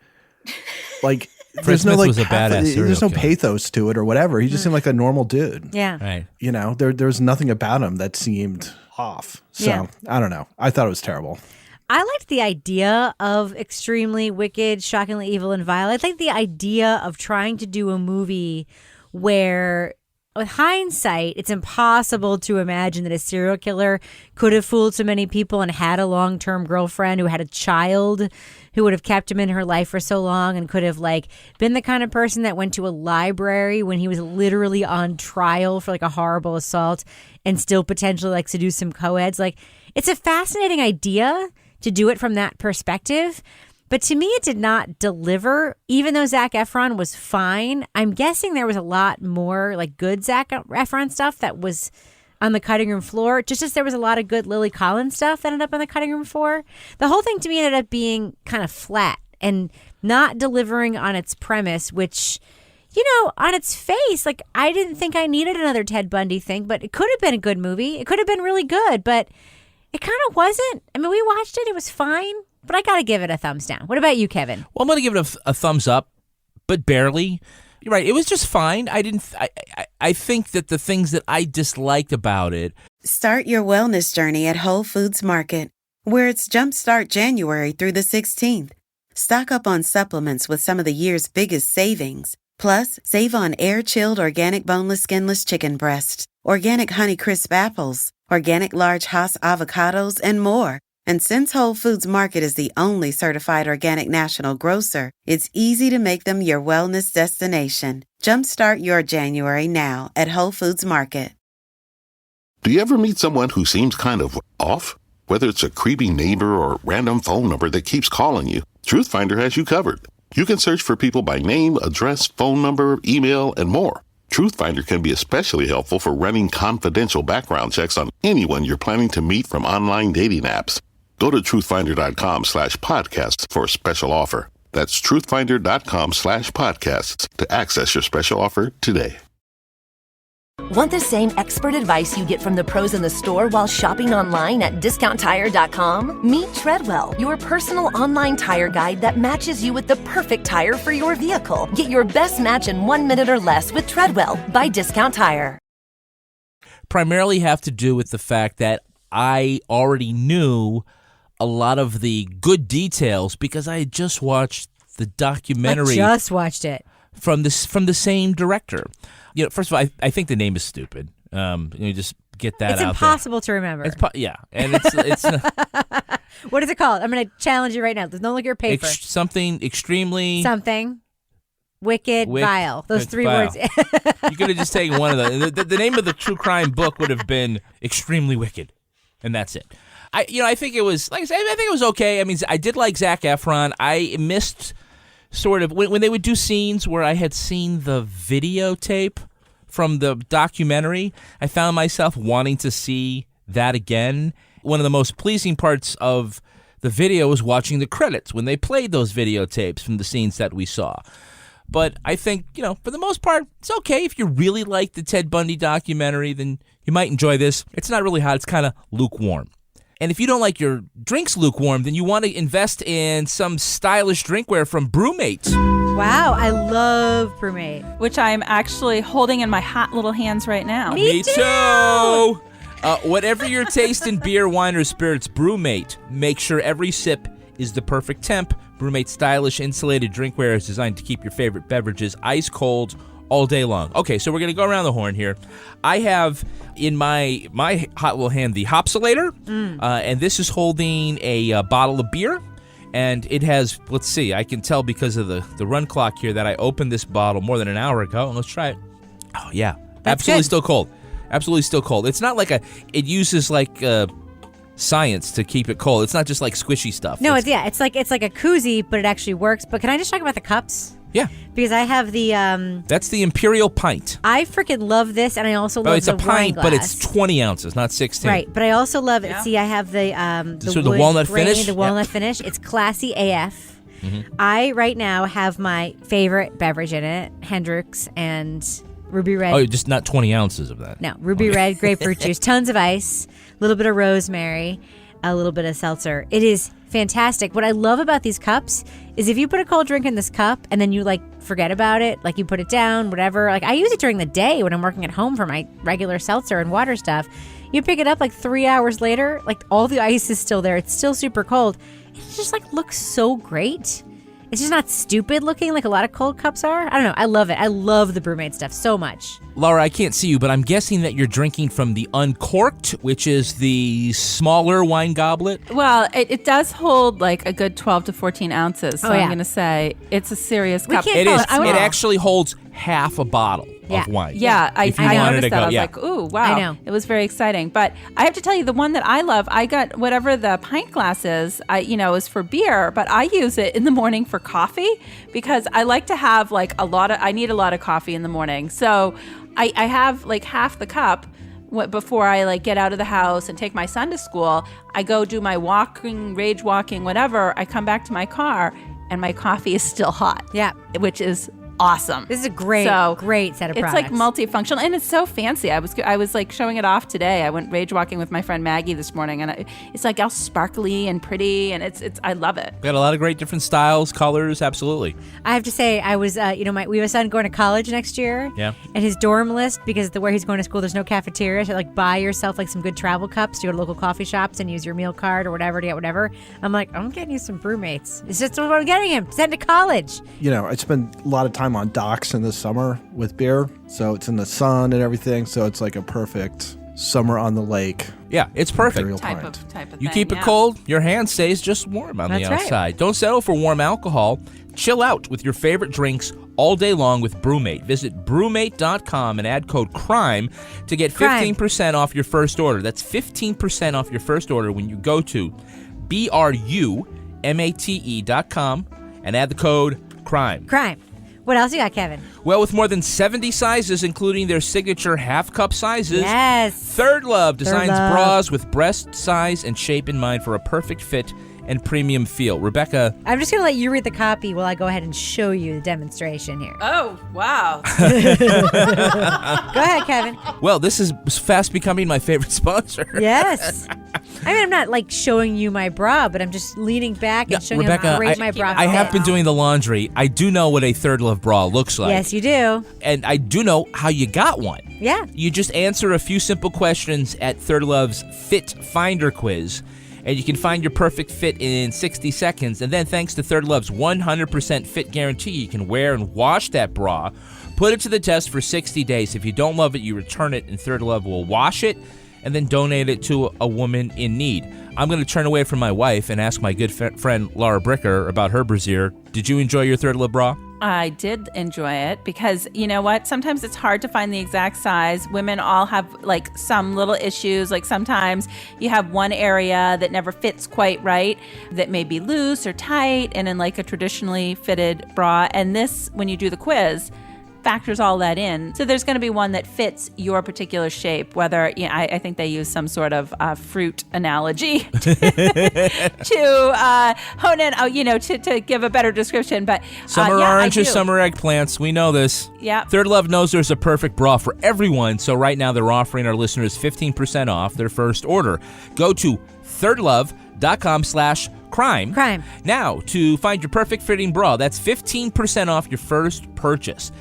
like there's no like was a badass there's no killer. pathos to it or whatever. He just seemed like a normal dude. Yeah. Right. There was nothing about him that seemed off. So Yeah. I don't know. I thought it was terrible. I liked the idea of extremely wicked, shockingly evil, and vile. I think the idea of trying to do a movie where, with hindsight, it's impossible to imagine that a serial killer could have fooled so many people and had a long-term girlfriend who had a child who would have kept him in her life for so long and could have like been the kind of person that went to a library when he was literally on trial for like a horrible assault and still potentially like seduce some co-eds. Like, it's a fascinating idea to do it from that perspective. But to me, it did not deliver, even though Zac Efron was fine. I'm guessing there was a lot more like good Zac Efron stuff that was on the cutting room floor, just as there was a lot of good Lily Collins stuff that ended up on the cutting room floor. The whole thing to me ended up being kind of flat and not delivering on its premise, which, on its face, like I didn't think I needed another Ted Bundy thing, but it could have been a good movie. It could have been really good, but it kind of wasn't. I mean, we watched it. It was fine. But I got to give it a thumbs down. What about you, Kevin? Well, I'm going to give it a thumbs up, but barely. You're right. It was just fine. I think that the things that I disliked about it. Start your wellness journey at Whole Foods Market, where it's Jumpstart January through the 16th. Stock up on supplements with some of the year's biggest savings. Plus, save on air-chilled organic boneless skinless chicken breasts, organic Honeycrisp apples, organic large Hass avocados, and more. And since Whole Foods Market is the only certified organic national grocer, it's easy to make them your wellness destination. Jumpstart your January now at Whole Foods Market. Do you ever meet someone who seems kind of off? Whether it's a creepy neighbor or random phone number that keeps calling you, Truthfinder has you covered. You can search for people by name, address, phone number, email, and more. Truthfinder can be especially helpful for running confidential background checks on anyone you're planning to meet from online dating apps. Go to truthfinder.com/podcasts for a special offer. That's truthfinder.com/podcasts to access your special offer today. Want the same expert advice you get from the pros in the store while shopping online at discounttire.com? Meet Treadwell, your personal online tire guide that matches you with the perfect tire for your vehicle. Get your best match in 1 minute or less with Treadwell by Discount Tire. Primarily have to do with the fact that I already knew a lot of the good details because I had just watched the documentary. I just watched it. From the same director. First of all, I think the name is stupid. Just get that out there. It's impossible to remember. And it's What is it called? I'm going to challenge you right now. There's no longer paper. Something extremely wicked, vile. Those three words. You could have just taken one of those. The name of the true crime book would have been Extremely Wicked, and that's it. I think it was, like I said, I think it was okay. I mean, I did like Zac Efron. I missed sort of when they would do scenes where I had seen the videotape from the documentary. I found myself wanting to see that again. One of the most pleasing parts of the video was watching the credits when they played those videotapes from the scenes that we saw. But I think, for the most part, it's okay. If you really like the Ted Bundy documentary, then you might enjoy this. It's not really hot. It's kind of lukewarm. And if you don't like your drinks lukewarm, then you want to invest in some stylish drinkware from Brewmate. Wow, I love Brewmate. Which I'm actually holding in my hot little hands right now. Me too! Whatever your taste in beer, wine, or spirits, Brewmate. Make sure every sip is the perfect temp. Brewmate's stylish insulated drinkware is designed to keep your favorite beverages ice cold all day long. Okay, so we're going to go around the horn here. I have in my hot little hand the Hopsulator, and this is holding a bottle of beer. And it has, let's see, I can tell because of the run clock here that I opened this bottle more than an hour ago. Let's try it. Oh, yeah. That's absolutely good. Still cold. Absolutely still cold. It's not like it uses like science to keep it cold. It's not just like squishy stuff. No, it's like a koozie, but it actually works. But can I just talk about the cups? Yeah. Because I have the That's the Imperial Pint. I freaking love this, and I also love it's the a pint, wine but glass. it's 20 ounces, not 16. Right, but I also love it. See, I have the wood walnut grain, finish? the walnut finish. It's classy AF. I right now have my favorite beverage in it, Hendrick's and Ruby Red. Oh, just not 20 ounces of that. No, Ruby Red grapefruit juice, tons of ice, a little bit of rosemary, a little bit of seltzer. It is fantastic. What I love about these cups is if you put a cold drink in this cup and then you forget about it, you put it down, whatever. I use it during the day when I'm working at home for my regular seltzer and water stuff. You pick it up 3 hours later, all the ice is still there. It's still super cold. It just looks so great. It's just not stupid looking like a lot of cold cups are. I don't know. I love it. I love the Brewmate stuff so much. Laura, I can't see you, but I'm guessing that you're drinking from the Uncorked, which is the smaller wine goblet. Well, it does hold a good 12 to 14 ounces. So I'm going to say it's a serious cup. It is. It actually holds half a bottle of wine. Yeah, I noticed that. I was like, ooh, wow. I know. It was very exciting. But I have to tell you, the one that I love, I got whatever the pint glass is, is for beer, but I use it in the morning for coffee because I like to have I need a lot of coffee in the morning. So I have half the cup before I get out of the house and take my son to school. I go do my rage walking, whatever. I come back to my car and my coffee is still hot. Yeah. Which is awesome. This is a great set of products. It's multifunctional and it's so fancy. I was showing it off today. I went rage walking with my friend Maggie this morning, and it's all sparkly and pretty, and it's I love it. Got a lot of great different styles, colors, absolutely. I have to say, I was we have a son going to college next year. Yeah. And his dorm list, because where he's going to school, there's no cafeteria. So buy yourself some good travel cups to go to local coffee shops and use your meal card or whatever to get whatever. I'm getting you some Brewmates. It's just what I'm getting him. Send to college. I spend a lot of time on docks in the summer with beer, so it's in the sun and everything, so it's a perfect summer on the lake. Yeah, it's perfect. Type of You thing, keep it cold, your hand stays just warm on the That's right. outside. Don't settle for warm alcohol. Chill out with your favorite drinks all day long with Brewmate. Visit brewmate.com and add code CRIME to get 15% off your first order. That's 15% off your first order when you go to brumate.com and add the code CRIME. Crime. What else you got, Kevin? Well, with more than 70 sizes, including their signature half-cup sizes, Yes. Third Love designs Love. bras with breast size and shape in mind for a perfect fit and premium feel. Rebecca. I'm just going to let you read the copy while I go ahead and show you the demonstration here. Oh, wow. Go ahead, Kevin. Well, this is fast becoming my favorite sponsor. Yes. I'm not showing you my bra, but I'm just leaning back and showing Rebecca, you how great my bra I have fits. been doing the laundry. I do know what a Third Love bra looks like. Yes, you do. And I do know how you got one. Yeah. You just answer a few simple questions at Third Love's Fit Finder quiz, and you can find your perfect fit in 60 seconds. And then thanks to Third Love's 100% fit guarantee, you can wear and wash that bra, put it to the test for 60 days. If you don't love it, you return it, and Third Love will wash it and then donate it to a woman in need. I'm going to turn away from my wife and ask my good friend Laura Bricker about her brassiere. Did you enjoy your Third Love bra? I did enjoy it because you know what? Sometimes it's hard to find the exact size. Women all have some little issues. Sometimes you have one area that never fits quite right, that may be loose or tight, and in a traditionally fitted bra. And this, when you do the quiz, factors all that in. So there's going to be one that fits your particular shape, whether, I think they use some sort of fruit analogy to hone in, to give a better description. But some are oranges, some are eggplants. We know this. Yeah. Third Love knows there's a perfect bra for everyone. So right now they're offering our listeners 15% off their first order. Go to thirdlove.com/crime now to find your perfect fitting bra. That's 15% off your first purchase.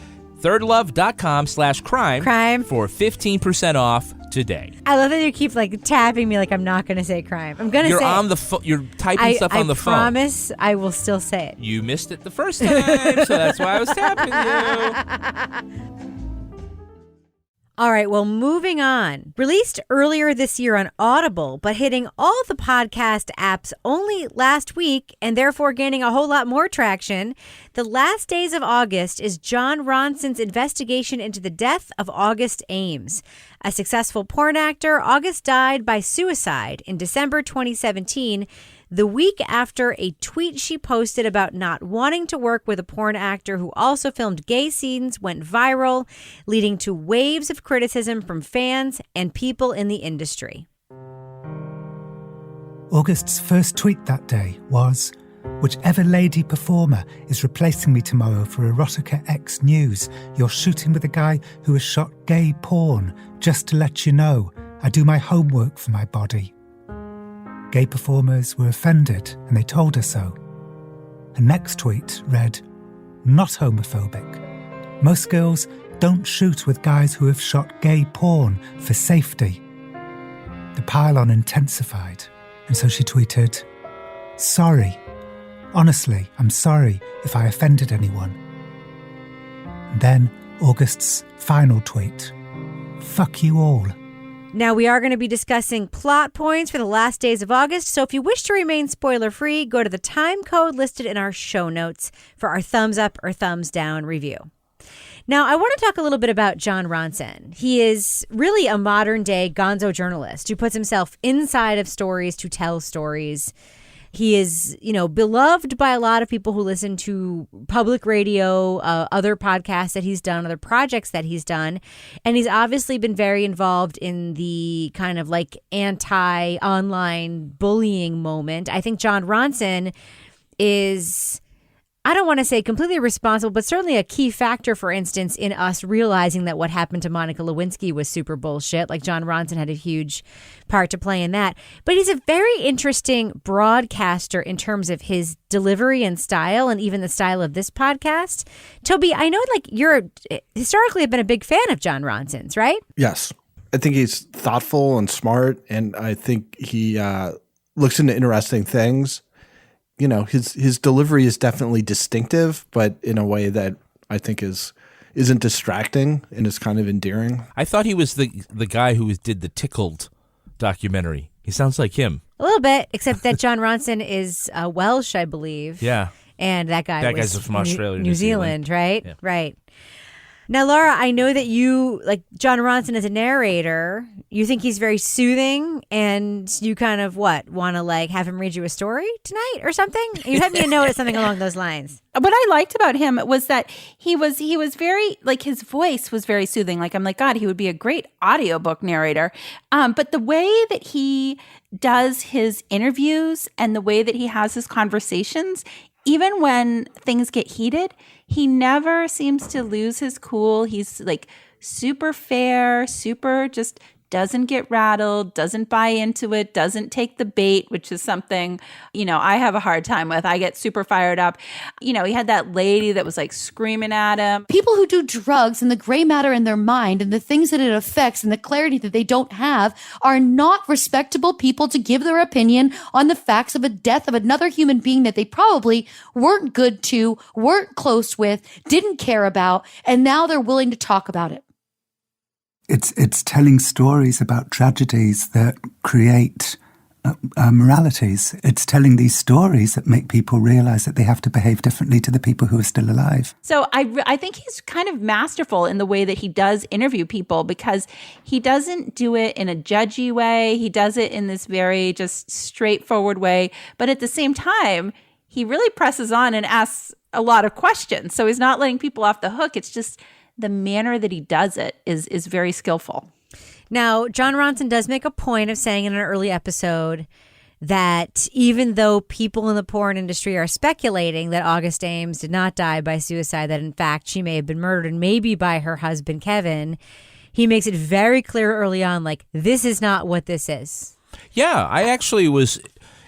thirdlove.com/crime for 15% off today. I love that you keep tapping me like I'm not going to say crime. I'm going to say You're on the you're typing stuff on the phone. I promise I will still say it. You missed it the first time, so that's why I was tapping you. All right, well, moving on. Released earlier this year on Audible, but hitting all the podcast apps only last week and therefore gaining a whole lot more traction, The Last Days of August is Jon Ronson's investigation into the death of August Ames. A successful porn actor, August died by suicide in December 2017, the week after a tweet she posted about not wanting to work with a porn actor who also filmed gay scenes went viral, leading to waves of criticism from fans and people in the industry. August's first tweet that day was, "Whichever lady performer is replacing me tomorrow for Erotica X News, you're shooting with a guy who has shot gay porn. Just to let you know, I do my homework for my body." Gay performers were offended and they told her so. Her next tweet read, "Not homophobic. Most girls don't shoot with guys who have shot gay porn for safety." The pile-on intensified, and so she tweeted, "Sorry. Honestly, I'm sorry if I offended anyone." And then August's final tweet, "Fuck you all." Now, we are going to be discussing plot points for The Last Days of August, so if you wish to remain spoiler-free, go to the time code listed in our show notes for our thumbs up or thumbs down review. Now, I want to talk a little bit about Jon Ronson. He is really a modern-day gonzo journalist who puts himself inside of stories to tell stories. He is, beloved by a lot of people who listen to public radio, other podcasts that he's done, other projects that he's done. And he's obviously been very involved in the kind of anti-online bullying moment. I think Jon Ronson is, I don't want to say completely responsible, but certainly a key factor, for instance, in us realizing that what happened to Monica Lewinsky was super bullshit. Jon Ronson had a huge part to play in that. But he's a very interesting broadcaster in terms of his delivery and style, and even the style of this podcast. Toby, I know you're historically have been a big fan of Jon Ronson's, right? Yes. I think he's thoughtful and smart, and I think he looks into interesting things. His delivery is definitely distinctive, but in a way that I think isn't distracting and is kind of endearing. I thought he was the guy who did the Tickled documentary. He sounds like him. A little bit, except that Jon Ronson is Welsh, I believe. Yeah. And that guy's from Australia, New Zealand, right? Yeah. Right. Now, Laura, I know that you, Jon Ronson as a narrator, you think he's very soothing, and you kind of, want to, have him read you a story tonight or something? You had me a note, something along those lines. What I liked about him was that he was very, his voice was very soothing. I'm like, God, he would be a great audiobook narrator. But the way that he does his interviews and the way that he has his conversations, even when things get heated, he never seems to lose his cool. He's super fair, super just doesn't get rattled, doesn't buy into it, doesn't take the bait, which is something, I have a hard time with. I get super fired up. He had that lady that was screaming at him. People who do drugs and the gray matter in their mind and the things that it affects and the clarity that they don't have are not respectable people to give their opinion on the facts of a death of another human being that they probably weren't good to, weren't close with, didn't care about, and now they're willing to talk about it. It's telling stories about tragedies that create moralities. It's telling these stories that make people realize that they have to behave differently to the people who are still alive. So I think he's kind of masterful in the way that he does interview people, because he doesn't do it in a judgy way. He does it in this very just straightforward way. But at the same time, he really presses on and asks a lot of questions. So he's not letting people off the hook. It's just the manner that he does it is very skillful. Now, Jon Ronson does make a point of saying in an early episode that even though people in the porn industry are speculating that August Ames did not die by suicide, that in fact she may have been murdered, and maybe by her husband, Kevin, he makes it very clear early on, this is not what this is. Yeah, I actually was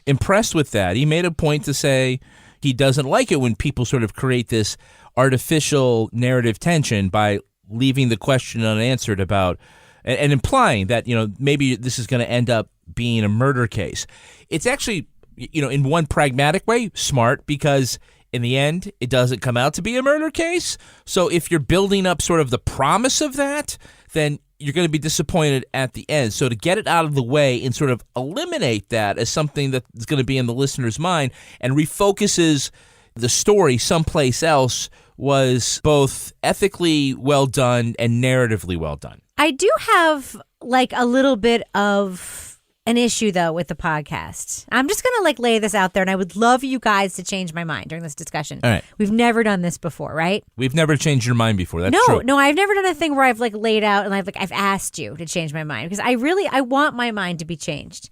impressed with that. He made a point to say he doesn't like it when people sort of create this artificial narrative tension by leaving the question unanswered about and implying that, maybe this is going to end up being a murder case. It's actually, in one pragmatic way, smart, because in the end, it doesn't come out to be a murder case. So if you're building up sort of the promise of that, then you're going to be disappointed at the end. So to get it out of the way and sort of eliminate that as something that's going to be in the listener's mind and refocuses the story someplace else was both ethically well done and narratively well done. I do have a little bit of an issue, though, with the podcast. I'm just going to lay this out there, and I would love you guys to change my mind during this discussion. All right. We've never done this before, right? We've never changed your mind before. That's true. No, I've never done a thing where I've laid out and I've asked you to change my mind, because I want my mind to be changed.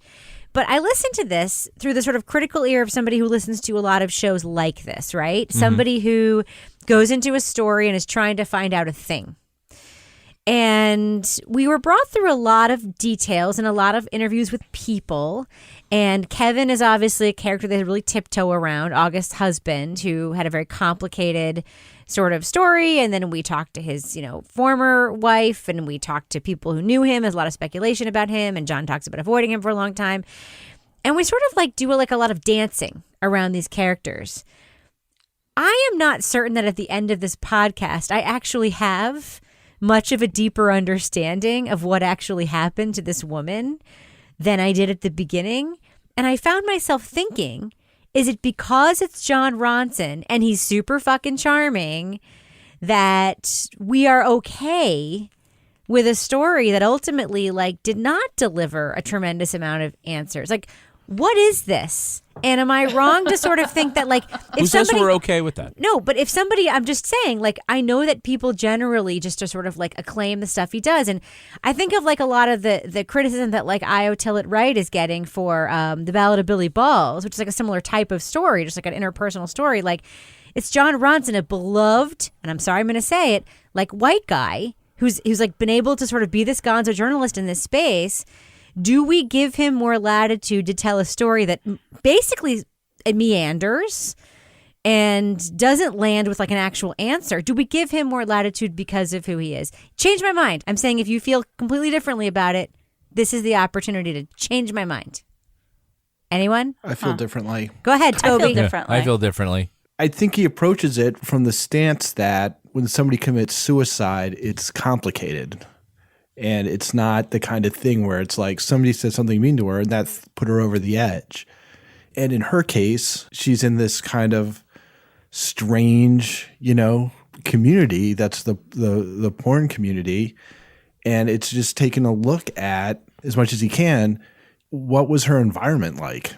But I listen to this through the sort of critical ear of somebody who listens to a lot of shows like this, right? Mm-hmm. Somebody who goes into a story and is trying to find out a thing. And we were brought through a lot of details and a lot of interviews with people. And Kevin is obviously a character that really tiptoe around, August's husband, who had a very complicated sort of story. And then we talked to his, former wife, and we talked to people who knew him. There's a lot of speculation about him, and John talks about avoiding him for a long time. And we sort of do a lot of dancing around these characters. I am not certain that at the end of this podcast, I actually have much of a deeper understanding of what actually happened to this woman than I did at the beginning. And I found myself thinking, is it because it's John Ronson and he's super fucking charming that we are okay with a story that ultimately did not deliver a tremendous amount of answers? What is this? And am I wrong to sort of think that if who says we're okay with that? No, but if somebody, I'm just saying, I know that people generally just to sort of acclaim the stuff he does. And I think of a lot of the criticism that Io Till It Right is getting for The Ballad of Billy Balls, which is a similar type of story, just an interpersonal story. It's John Ronson, a beloved, and I'm sorry I'm going to say it, white guy who's been able to sort of be this gonzo journalist in this space. Do we give him more latitude to tell a story that basically meanders and doesn't land with an actual answer? Do we give him more latitude because of who he is? Change my mind. I'm saying if you feel completely differently about it, this is the opportunity to change my mind. Anyone? I feel differently. Go ahead, Toby. I feel differently. I feel differently. I think he approaches it from the stance that when somebody commits suicide, it's complicated. And it's not the kind of thing where it's somebody said something mean to her and that put her over the edge. And in her case, she's in this kind of strange, community that's the porn community. And it's just taking a look at, as much as he can, what was her environment like,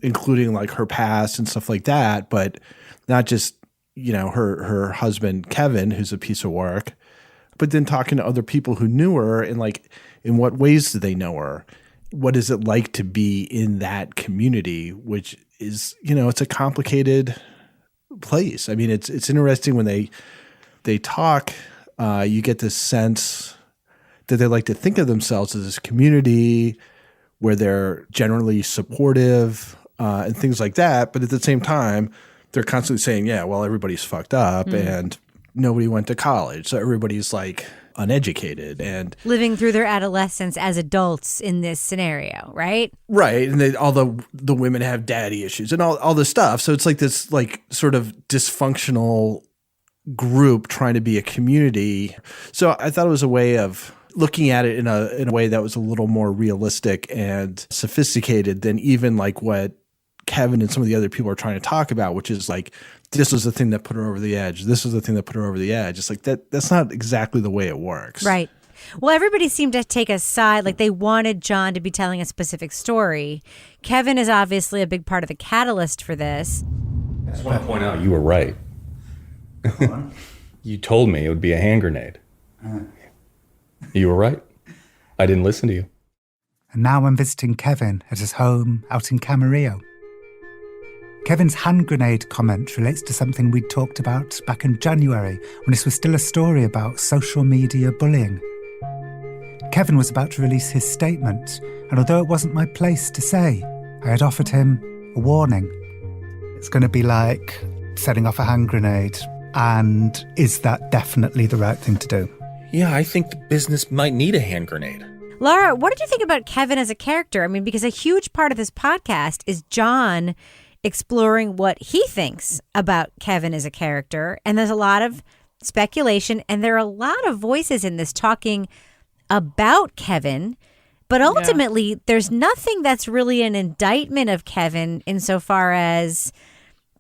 including her past and stuff like that, but not just, her husband, Kevin, who's a piece of work, but then talking to other people who knew her and in what ways do they know her? What is it like to be in that community, which is, it's a complicated place. I mean, it's interesting when they talk, you get this sense that they like to think of themselves as this community where they're generally supportive and things like that. But at the same time, they're constantly saying, yeah, well, everybody's fucked up and nobody went to college, so everybody's uneducated and living through their adolescence as adults in this scenario, right? Right, and all the women have daddy issues and all this stuff. So it's this sort of dysfunctional group trying to be a community. So I thought it was a way of looking at it in a way that was a little more realistic and sophisticated than even what Kevin and some of the other people are trying to talk about, which is this was the thing that put her over the edge. This was the thing that put her over the edge. It's that's not exactly the way it works. Right. Well, everybody seemed to take a side. They wanted John to be telling a specific story. Kevin is obviously a big part of the catalyst for this. I just want to point out you were right. You told me it would be a hand grenade. You were right. I didn't listen to you. And now I'm visiting Kevin at his home out in Camarillo. Kevin's hand grenade comment relates to something we'd talked about back in January when this was still a story about social media bullying. Kevin was about to release his statement, and although it wasn't my place to say, I had offered him a warning. It's going to be like setting off a hand grenade, and is that definitely the right thing to do? Yeah, I think the business might need a hand grenade. Laura, what did you think about Kevin as a character? I mean, because a huge part of this podcast is John exploring what he thinks about Kevin as a character. And there's a lot of speculation, and there are a lot of voices in this talking about Kevin. But ultimately, there's nothing that's really an indictment of Kevin insofar as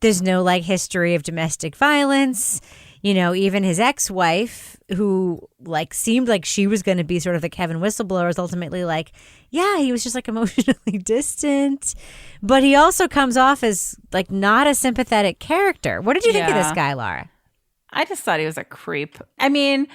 there's no like history of domestic violence. You know, even his ex-wife, who like seemed like she was going to be sort of the Kevin whistleblower, is ultimately like, yeah, he was just like emotionally distant. But he also comes off as like not a sympathetic character. What did you think of this guy, Laura? I just thought he was a creep. I mean,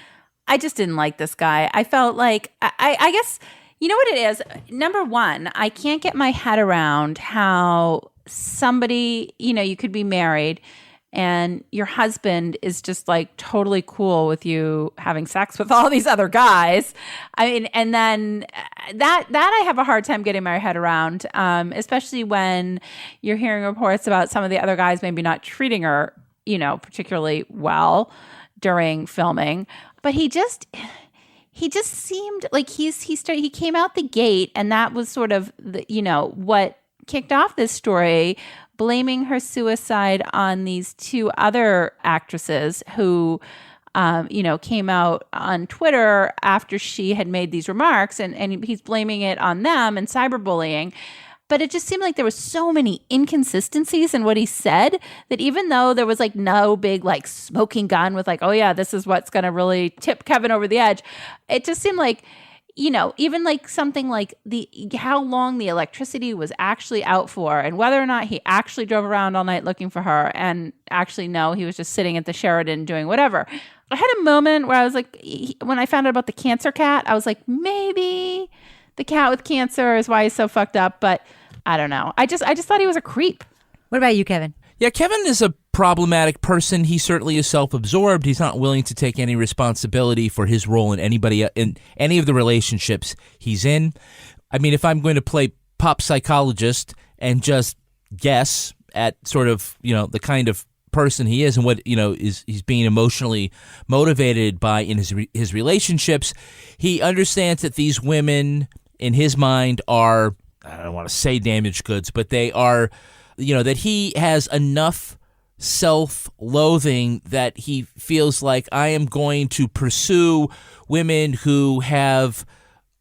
I just didn't like this guy. I felt like, I guess, you know what it is? Number one, I can't get my head around how somebody, you know, you could be married and your husband is just like totally cool with you having sex with all these other guys. I mean, and then that I have a hard time getting my head around, especially when you're hearing reports about some of the other guys maybe not treating her, you know, particularly well during filming. But he just seemed like he came out the gate, and that was sort of the, you know, what kicked off this story, blaming her suicide on these two other actresses who, you know, came out on Twitter after she had made these remarks, and he's blaming it on them and cyberbullying. But it just seemed like there was so many inconsistencies in what he said that even though there was like no big like smoking gun with like, oh yeah, this is what's going to really tip Kevin over the edge, it just seemed like, you know, even like something like how long the electricity was actually out for and whether or not he actually drove around all night looking for her and actually no, he was just sitting at the Sheraton doing whatever. I had a moment where I was like, when I found out about the cancer cat, I was like, maybe the cat with cancer is why he's so fucked up, but I don't know. I just thought he was a creep. What about you, Kevin? Yeah, Kevin is a problematic person. He certainly is self-absorbed. He's not willing to take any responsibility for his role in any of the relationships he's in. I mean, if I'm going to play pop psychologist and just guess at sort of, you know, the kind of person he is and what, you know, he's being emotionally motivated by in his relationships, he understands that these women in his mind are, I don't want to say damaged goods, but they are, you know, that he has enough self-loathing that he feels like I am going to pursue women who have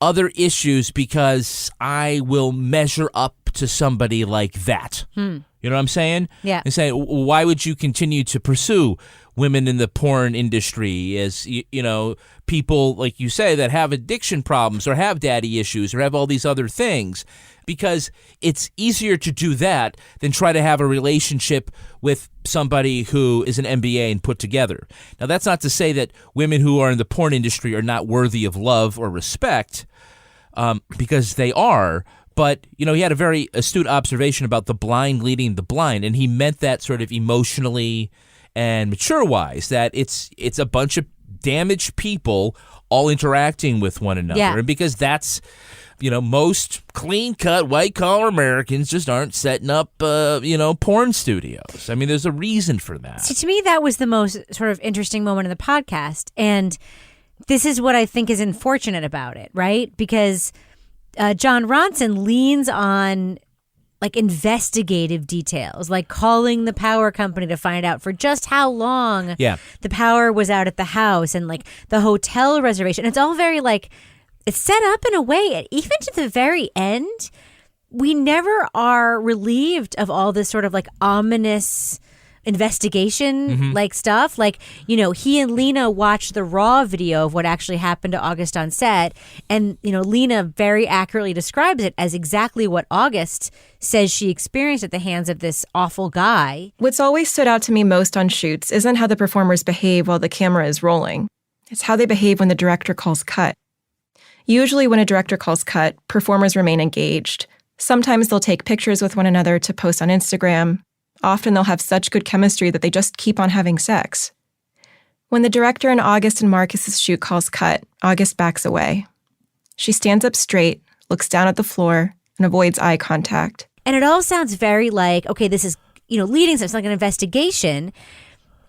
other issues because I will measure up to somebody like that. You know what I'm saying? Yeah. And saying, why would you continue to pursue women in the porn industry as, you know, people, like you say, that have addiction problems or have daddy issues or have all these other things? Because it's easier to do that than try to have a relationship with somebody who is an MBA and put together. Now, that's not to say that women who are in the porn industry are not worthy of love or respect, because they are. But, you know, he had a very astute observation about the blind leading the blind, and he meant that sort of emotionally and mature-wise, that it's a bunch of damaged people all interacting with one another. Yeah. And because that's, you know, most clean-cut, white-collar Americans just aren't setting up, you know, porn studios. I mean, there's a reason for that. So to me, that was the most sort of interesting moment in the podcast. And this is what I think is unfortunate about it, right? Because John Ronson leans on like investigative details, like calling the power company to find out for just how long the power was out at the house and like the hotel reservation. It's all very like, it's set up in a way, even to the very end, we never are relieved of all this sort of like ominous investigation like stuff. Like, you know, he and Lena watched the raw video of what actually happened to August on set. And, you know, Lena very accurately describes it as exactly what August says she experienced at the hands of this awful guy. What's always stood out to me most on shoots isn't how the performers behave while the camera is rolling. It's how they behave when the director calls cut. Usually when a director calls cut, performers remain engaged. Sometimes they'll take pictures with one another to post on Instagram. Often they'll have such good chemistry that they just keep on having sex. When the director in August and Marcus's shoot calls cut, August backs away. She stands up straight, looks down at the floor, and avoids eye contact. And it all sounds very like, okay, this is, you know, leading to like an investigation.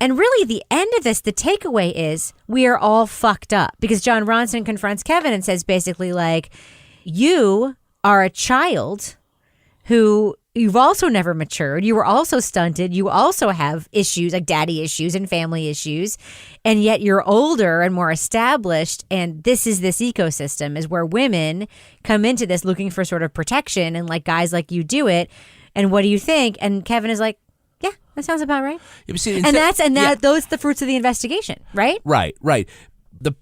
And really, the end of this, the takeaway is we are all fucked up because John Ronson confronts Kevin and says basically like, you are a child who you've also never matured. You were also stunted. You also have issues like daddy issues and family issues. And yet you're older and more established. And this ecosystem is where women come into this looking for sort of protection and like guys like you do it. And what do you think? And Kevin is like, yeah, that sounds about right. Yeah, see, those are the fruits of the investigation, right? Right. The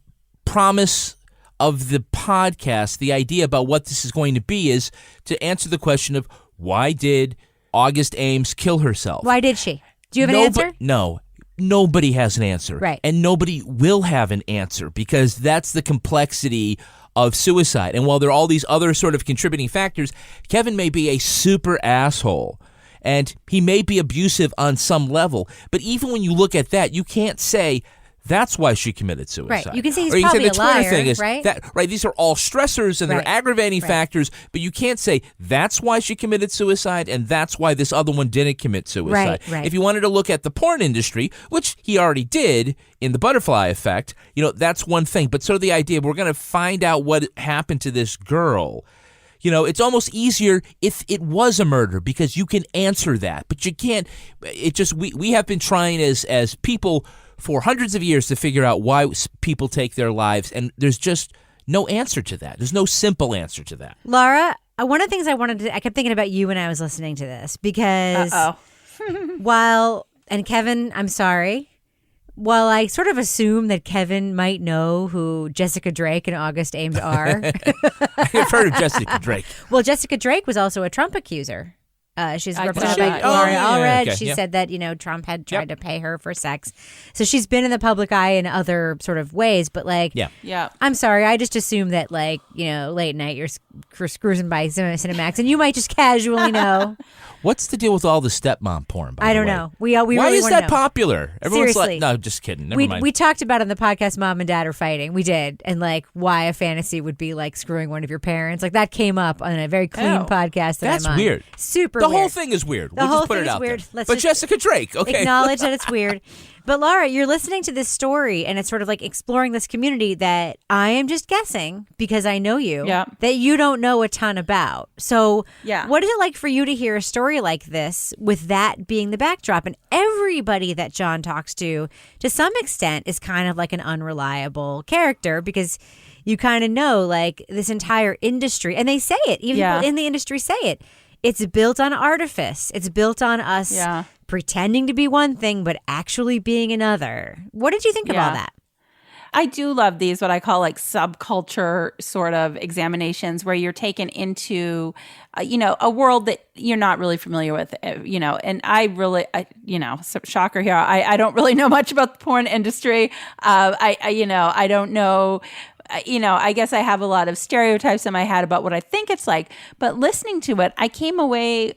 promise of the podcast, the idea about what this is going to be is to answer the question of why did August Ames kill herself? Why did she? Do you have an answer? No. Nobody has an answer. Right. And nobody will have an answer because that's the complexity of suicide. And while there are all these other sort of contributing factors, Kevin may be a super asshole. And he may be abusive on some level. But even when you look at that, you can't say that's why she committed suicide. Right. You can say he's or you probably can say the a Twitter liar, thing is right? Right. These are all stressors and Right. they're aggravating Right. factors, but you can't say that's why she committed suicide and that's why this other one didn't commit suicide. Right. If you wanted to look at the porn industry, which he already did in The Butterfly Effect, that's one thing. But sort of the idea, we're going to find out what happened to this girl. It's almost easier if it was a murder because you can answer that, but you can't. It just we have been trying as people for hundreds of years to figure out why people take their lives, and there's just no answer to that. There's no simple answer to that. Laura, one of the things I kept thinking about you when I was listening to this because and Kevin, I'm sorry. While I sort of assume that Kevin might know who Jessica Drake and August Ames are. I've heard of Jessica Drake. Well, Jessica Drake was also a Trump accuser. She's represented by Oh, Gloria yeah, Allred. okay, She yep. said that, Trump had tried to pay her for sex. So she's been in the public eye in other sort of ways. But Yeah. I'm sorry. I just assume that late night you're cruising by Cinemax and you might just casually know. What's the deal with all the stepmom porn, by I the don't way? know. We Why really is wanna that know. popular? Everyone's Seriously. like, no, just kidding. Never mind. We talked about on the podcast Mom and Dad Are Fighting. We did. And why a fantasy would be like screwing one of your parents. That came up on a very clean podcast That's I'm on. weird. Super The weird. whole thing is weird. The We'll whole just put thing it is out weird. there. Let's But just Jessica Drake, okay. acknowledge that it's weird. But Laura, you're listening to this story and it's sort of exploring this community that I am just guessing because I know you that you don't know a ton about. So what is it like for you to hear a story like this with that being the backdrop? And everybody that John talks to some extent, is kind of like an unreliable character because you kind of know this entire industry, and they say it, even people in the industry say it. It's built on artifice. It's built on us pretending to be one thing, but actually being another. What did you think of all that? I do love these, what I call subculture sort of examinations where you're taken into, a world that you're not really familiar with, and shocker here. I don't really know much about the porn industry. I don't know. I guess I have a lot of stereotypes in my head about what I think it's like. But listening to it, I came away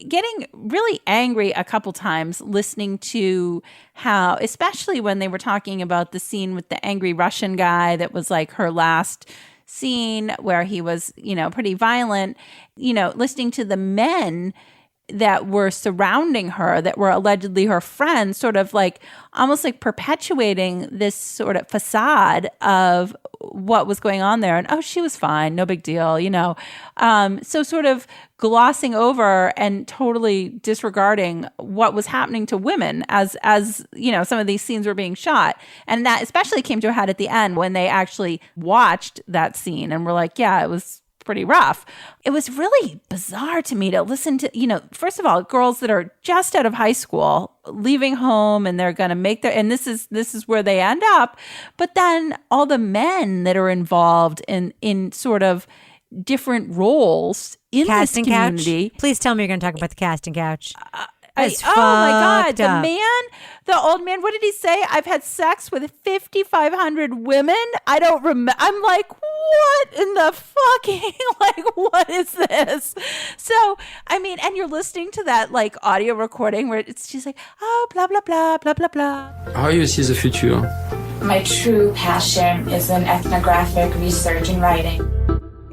getting really angry a couple times listening to how, especially when they were talking about the scene with the angry Russian guy that was her last scene where he was, pretty violent, listening to the men that were surrounding her, that were allegedly her friends, sort of almost perpetuating this sort of facade of what was going on there. And, she was fine, no big deal, So sort of glossing over and totally disregarding what was happening to women as some of these scenes were being shot. And that especially came to a head at the end when they actually watched that scene and were like, yeah, it was pretty rough. It was really bizarre to me to listen to, first of all, girls that are just out of high school, leaving home, and they're going to make and this is where they end up. But then all the men that are involved in sort of different roles in Casting this community. couch. Please tell me you're going to talk about the casting couch. Oh my God, the old man, what did he say? I've had sex with 5,500 women. I don't remember. I'm like, what in the fucking, what is this? So, and you're listening to that audio recording where she's like, oh, blah, blah, blah, blah, blah, blah. How you see the future? My true passion is in ethnographic research and writing.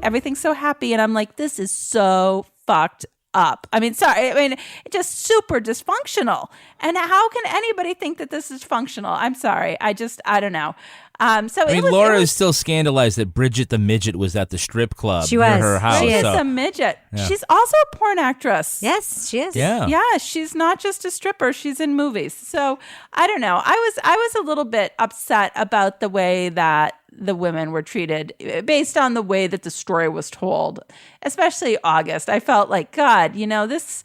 Everything's so happy. And I'm like, this is so fucked up. I mean, sorry. I mean, just super dysfunctional. And how can anybody think that this is functional? I'm sorry. I don't know. Laura is still scandalized that Bridget the midget was at the strip club She near was. her house. She is a midget. Yeah. She's also a porn actress. Yes, she is. Yeah. Yeah, she's not just a stripper. She's in movies. So I don't know. I was a little bit upset about the way that the women were treated based on the way that the story was told, especially August. I felt like, God, this,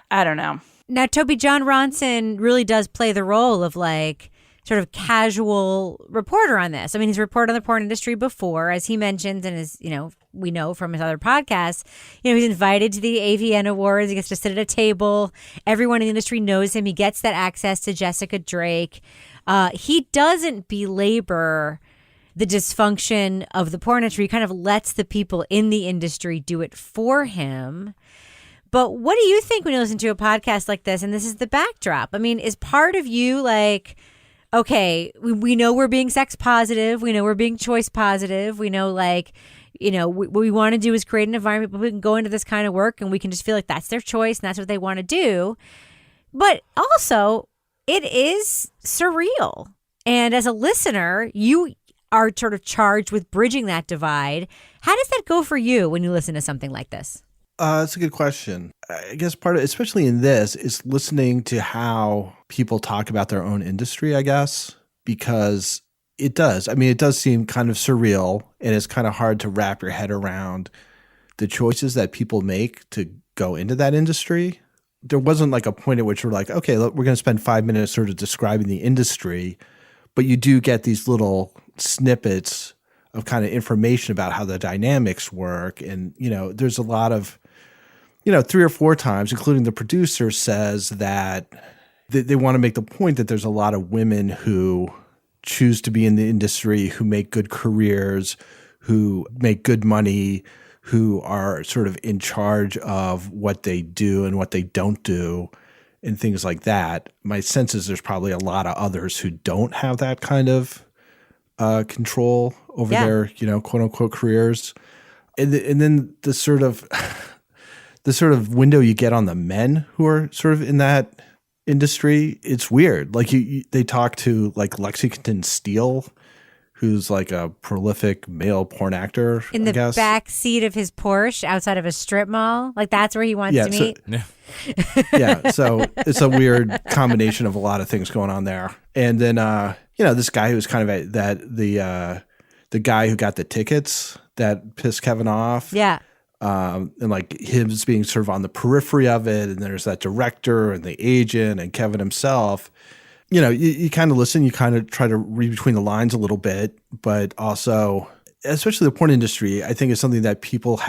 I don't know. Now, Toby, John Ronson really does play the role of like sort of casual reporter on this. I mean, he's reported on the porn industry before, as he mentions, and as we know from his other podcasts. He's invited to the AVN Awards. He gets to sit at a table. Everyone in the industry knows him. He gets that access to Jessica Drake. He doesn't belabor the dysfunction of the porn industry. He kind of lets the people in the industry do it for him. But what do you think when you listen to a podcast like this? And this is the backdrop. I mean, is part of you like, okay, we know we're being sex positive. We know we're being choice positive. We know, like, what we want to do is create an environment where we can go into this kind of work and we can just feel like that's their choice and that's what they want to do. But also, it is surreal. And as a listener, you are sort of charged with bridging that divide. How does that go for you when you listen to something like this? That's a good question. I guess part of, especially in this, is listening to how people talk about their own industry, I guess, because it does. I mean, it does seem kind of surreal, and it's kind of hard to wrap your head around the choices that people make to go into that industry. There wasn't like a point at which we're like, okay, look, we're going to spend 5 minutes sort of describing the industry, but you do get these little snippets of kind of information about how the dynamics work. And, there's a lot of, 3 or 4 times, including the producer says that they want to make the point that there's a lot of women who choose to be in the industry, who make good careers, who make good money, who are sort of in charge of what they do and what they don't do and things like that. My sense is there's probably a lot of others who don't have that kind of control over their, quote unquote careers. And then the sort of window you get on the men who are sort of in that industry, it's weird. Like they talk to like Lexington Steele, who's like a prolific male porn actor in the back seat of his Porsche outside of a strip mall. Like that's where he wants to meet. So it's a weird combination of a lot of things going on there. And then this guy who's kind of the guy who got the tickets that pissed Kevin off. Yeah. And like him being sort of on the periphery of it. And there's that director and the agent and Kevin himself. You kind of listen, you kind of try to read between the lines a little bit, but also, especially the porn industry, I think is something that people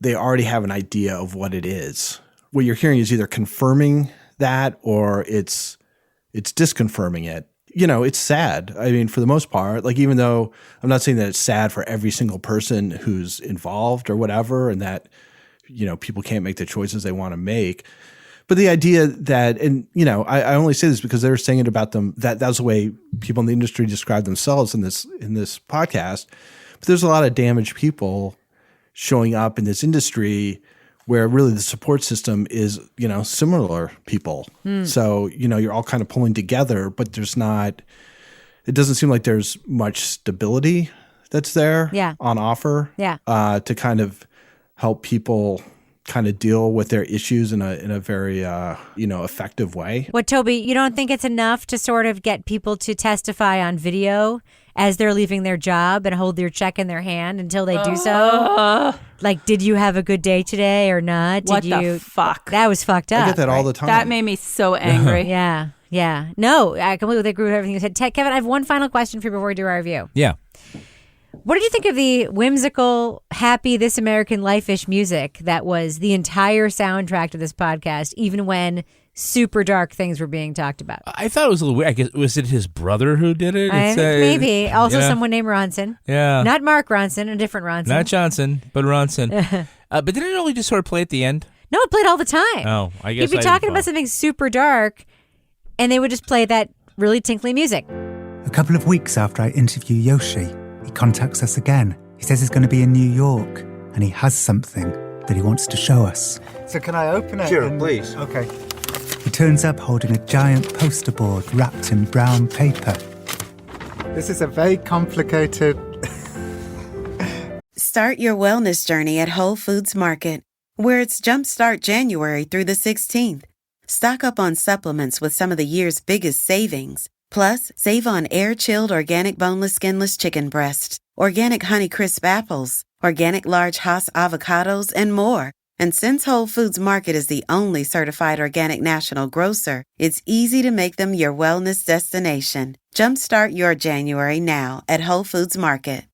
they already have an idea of what it is. What you're hearing is either confirming that or it's disconfirming it. It's sad. I mean, for the most part, like, even though I'm not saying that it's sad for every single person who's involved or whatever, and that, people can't make the choices they want to make. But the idea that, and, I only say this because they were saying it about them, that was the way people in the industry describe themselves in this podcast. But there's a lot of damaged people showing up in this industry where really the support system is, similar people. So, you're all kind of pulling together, but it doesn't seem like there's much stability that's there on offer to kind of help people kind of deal with their issues in a very, effective way. What, Toby, you don't think it's enough to sort of get people to testify on video as they're leaving their job and hold their check in their hand until they do so? Like, did you have a good day today or not? The fuck? That was fucked up. I get that all the time. That made me so angry. Yeah. No, I completely agree with everything you said. Kevin, I have one final question for you before we do our review. Yeah. What did you think of the whimsical, happy, This American Life-ish music that was the entire soundtrack to this podcast, even when super dark things were being talked about? I thought it was a little weird. I guess, was it his brother who did it? I think maybe. Also someone named Ronson. Yeah. Not Mark Ronson, a different Ronson. Not Johnson, but Ronson. But didn't it only just sort of play at the end? No, it played all the time. Oh, I guess he'd be talking about something super dark, and they would just play that really tinkly music. A couple of weeks after I interview Yoshi, he contacts us again. He says he's going to be in New York, and he has something that he wants to show us. So can I open it? Sure, please. Okay. He turns up holding a giant poster board wrapped in brown paper. This is a very complicated... Start your wellness journey at Whole Foods Market, where it's Jumpstart January through the 16th. Stock up on supplements with some of the year's biggest savings. Plus, save on air-chilled organic boneless skinless chicken breasts, organic Honeycrisp apples, organic large Hass avocados, and more. And since Whole Foods Market is the only certified organic national grocer, it's easy to make them your wellness destination. Jumpstart your January now at Whole Foods Market.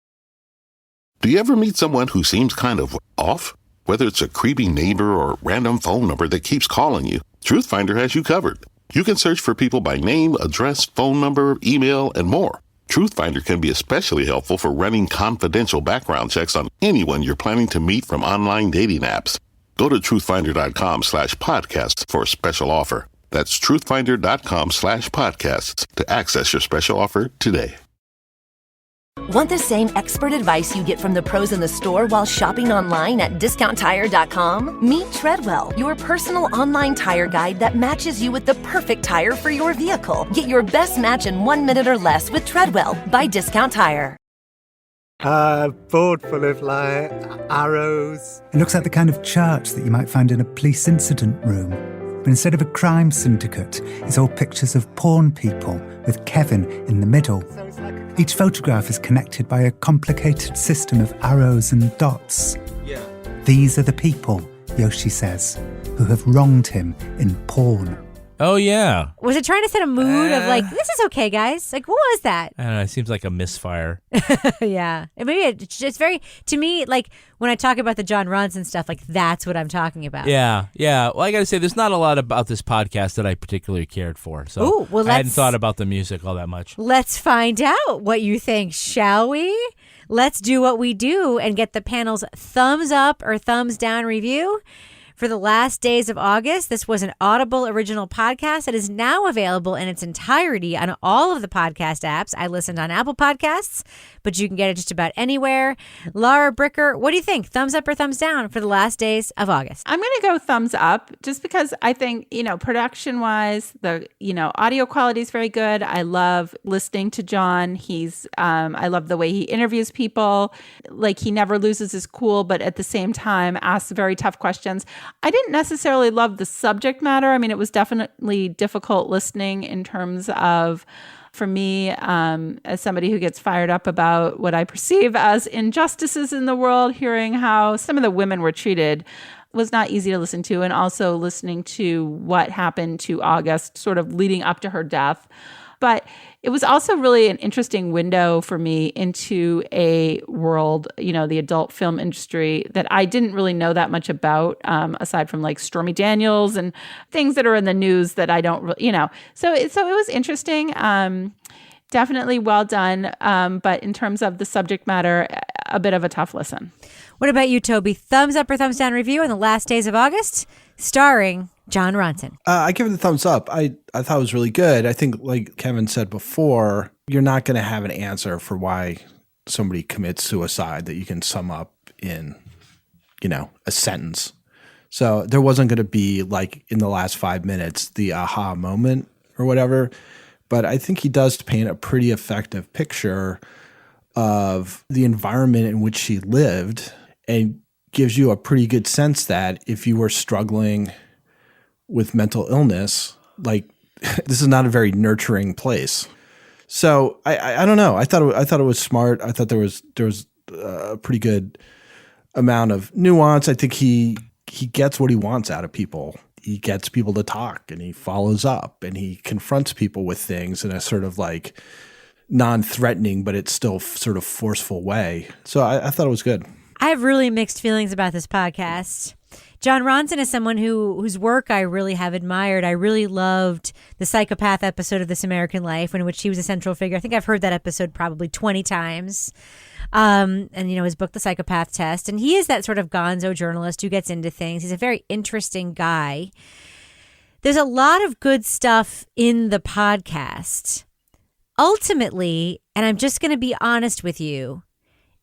Do you ever meet someone who seems kind of off? Whether it's a creepy neighbor or random phone number that keeps calling you, Truthfinder has you covered. You can search for people by name, address, phone number, email, and more. Truthfinder can be especially helpful for running confidential background checks on anyone you're planning to meet from online dating apps. Go to truthfinder.com/podcasts for a special offer. That's truthfinder.com/podcasts to access your special offer today. Want the same expert advice you get from the pros in the store while shopping online at discounttire.com? Meet Treadwell, your personal online tire guide that matches you with the perfect tire for your vehicle. Get your best match in 1 minute or less with Treadwell by Discount Tire. Board full of, arrows. It looks like the kind of chart that you might find in a police incident room. But instead of a crime syndicate, it's all pictures of porn people with Kevin in the middle. Each photograph is connected by a complicated system of arrows and dots. Yeah. These are the people, Yoshi says, who have wronged him in porn. Oh, yeah. Was it trying to set a mood of this is okay, guys? What was that? I don't know. It seems like a misfire. Yeah. And maybe it's just very, to me, when I talk about the Jon Ronson stuff, that's what I'm talking about. Yeah. Yeah. Well, I got to say, there's not a lot about this podcast that I particularly cared for. So I hadn't thought about the music all that much. Let's find out what you think, shall we? Let's do what we do and get the panel's thumbs up or thumbs down review. For the last days of August, this was an Audible original podcast that is now available in its entirety on all of the podcast apps. I listened on Apple Podcasts, but you can get it just about anywhere. Laura Bricker, what do you think? Thumbs up or thumbs down for the last days of August? I'm going to go thumbs up just because I think, production-wise, the, audio quality is very good. I love listening to John. I love the way he interviews people. He never loses his cool, but at the same time asks very tough questions. I didn't necessarily love the subject matter. I mean, it was definitely difficult listening in terms of, for me, as somebody who gets fired up about what I perceive as injustices in the world, hearing how some of the women were treated was not easy to listen to, and also listening to what happened to August sort of leading up to her death. But it was also really an interesting window for me into a world, the adult film industry that I didn't really know that much about, aside from Stormy Daniels and things that are in the news that I don't really, So it was interesting. Definitely well done. But in terms of the subject matter, a bit of a tough listen. What about you, Toby? Thumbs up or thumbs down review on the last days of August, starring Jon Ronson? I give it a thumbs up. I thought it was really good. I think, like Kevin said before, you're not going to have an answer for why somebody commits suicide that you can sum up in, a sentence. So there wasn't going to be, in the last 5 minutes, the aha moment or whatever. But I think he does paint a pretty effective picture of the environment in which she lived, and gives you a pretty good sense that if you were struggling with mental illness, this is not a very nurturing place. So I don't know. I thought it was smart. I thought there was a pretty good amount of nuance. I think he gets what he wants out of people. He gets people to talk, and he follows up, and he confronts people with things in a sort of non-threatening, but it's still sort of forceful way. So I thought it was good. I have really mixed feelings about this podcast. Jon Ronson is someone whose work I really have admired. I really loved the psychopath episode of This American Life, in which he was a central figure. I think I've heard that episode probably 20 times. And, his book, The Psychopath Test. And he is that sort of gonzo journalist who gets into things. He's a very interesting guy. There's a lot of good stuff in the podcast. Ultimately, and I'm just going to be honest with you,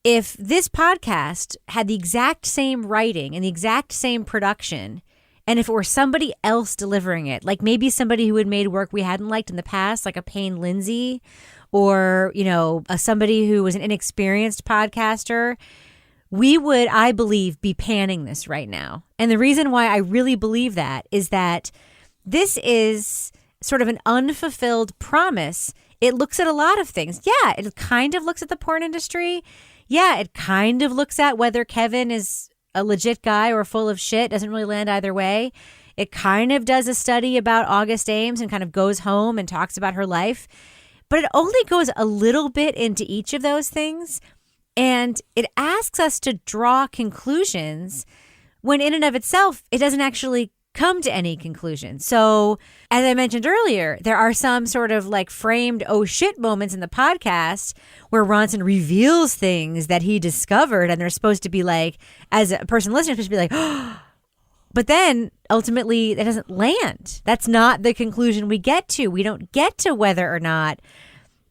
if this podcast had the exact same writing and the exact same production, and if it were somebody else delivering it, like maybe somebody who had made work we hadn't liked in the past, like a Payne Lindsay, or, somebody who was an inexperienced podcaster, we would, I believe, be panning this right now. And the reason why I really believe that is that this is sort of an unfulfilled promise. It looks at a lot of things. Yeah, it kind of looks at the porn industry. Yeah, it kind of looks at whether Kevin is a legit guy or full of shit. Doesn't really land either way. It kind of does a study about August Ames and kind of goes home and talks about her life. But it only goes a little bit into each of those things. And it asks us to draw conclusions when in and of itself, it doesn't actually come to any conclusion. So, as I mentioned earlier, there are some sort of like framed oh shit moments in the podcast where Ronson reveals things that he discovered, and they're supposed to be like, as a person listening, supposed to be like, oh. But then ultimately it doesn't land. That's not the conclusion we get to. We don't get to whether or not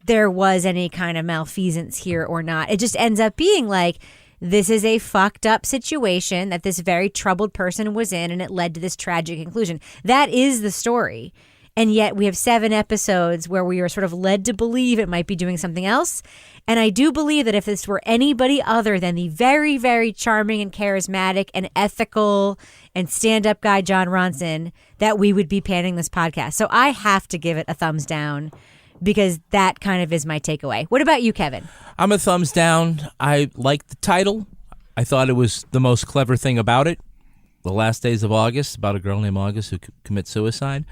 there was any kind of malfeasance here or not. It just ends up being like, this is a fucked up situation that this very troubled person was in, and it led to this tragic conclusion. That is the story. And yet we have 7 episodes where we are sort of led to believe it might be doing something else. And I do believe that if this were anybody other than the very, very charming and charismatic and ethical and stand-up guy, John Ronson, that we would be panning this podcast. So I have to give it a thumbs down, because that kind of is my takeaway. What about you, Kevin? I'm a thumbs down. I liked the title. I thought it was the most clever thing about it. The Last Days of August, about a girl named August who commits suicide.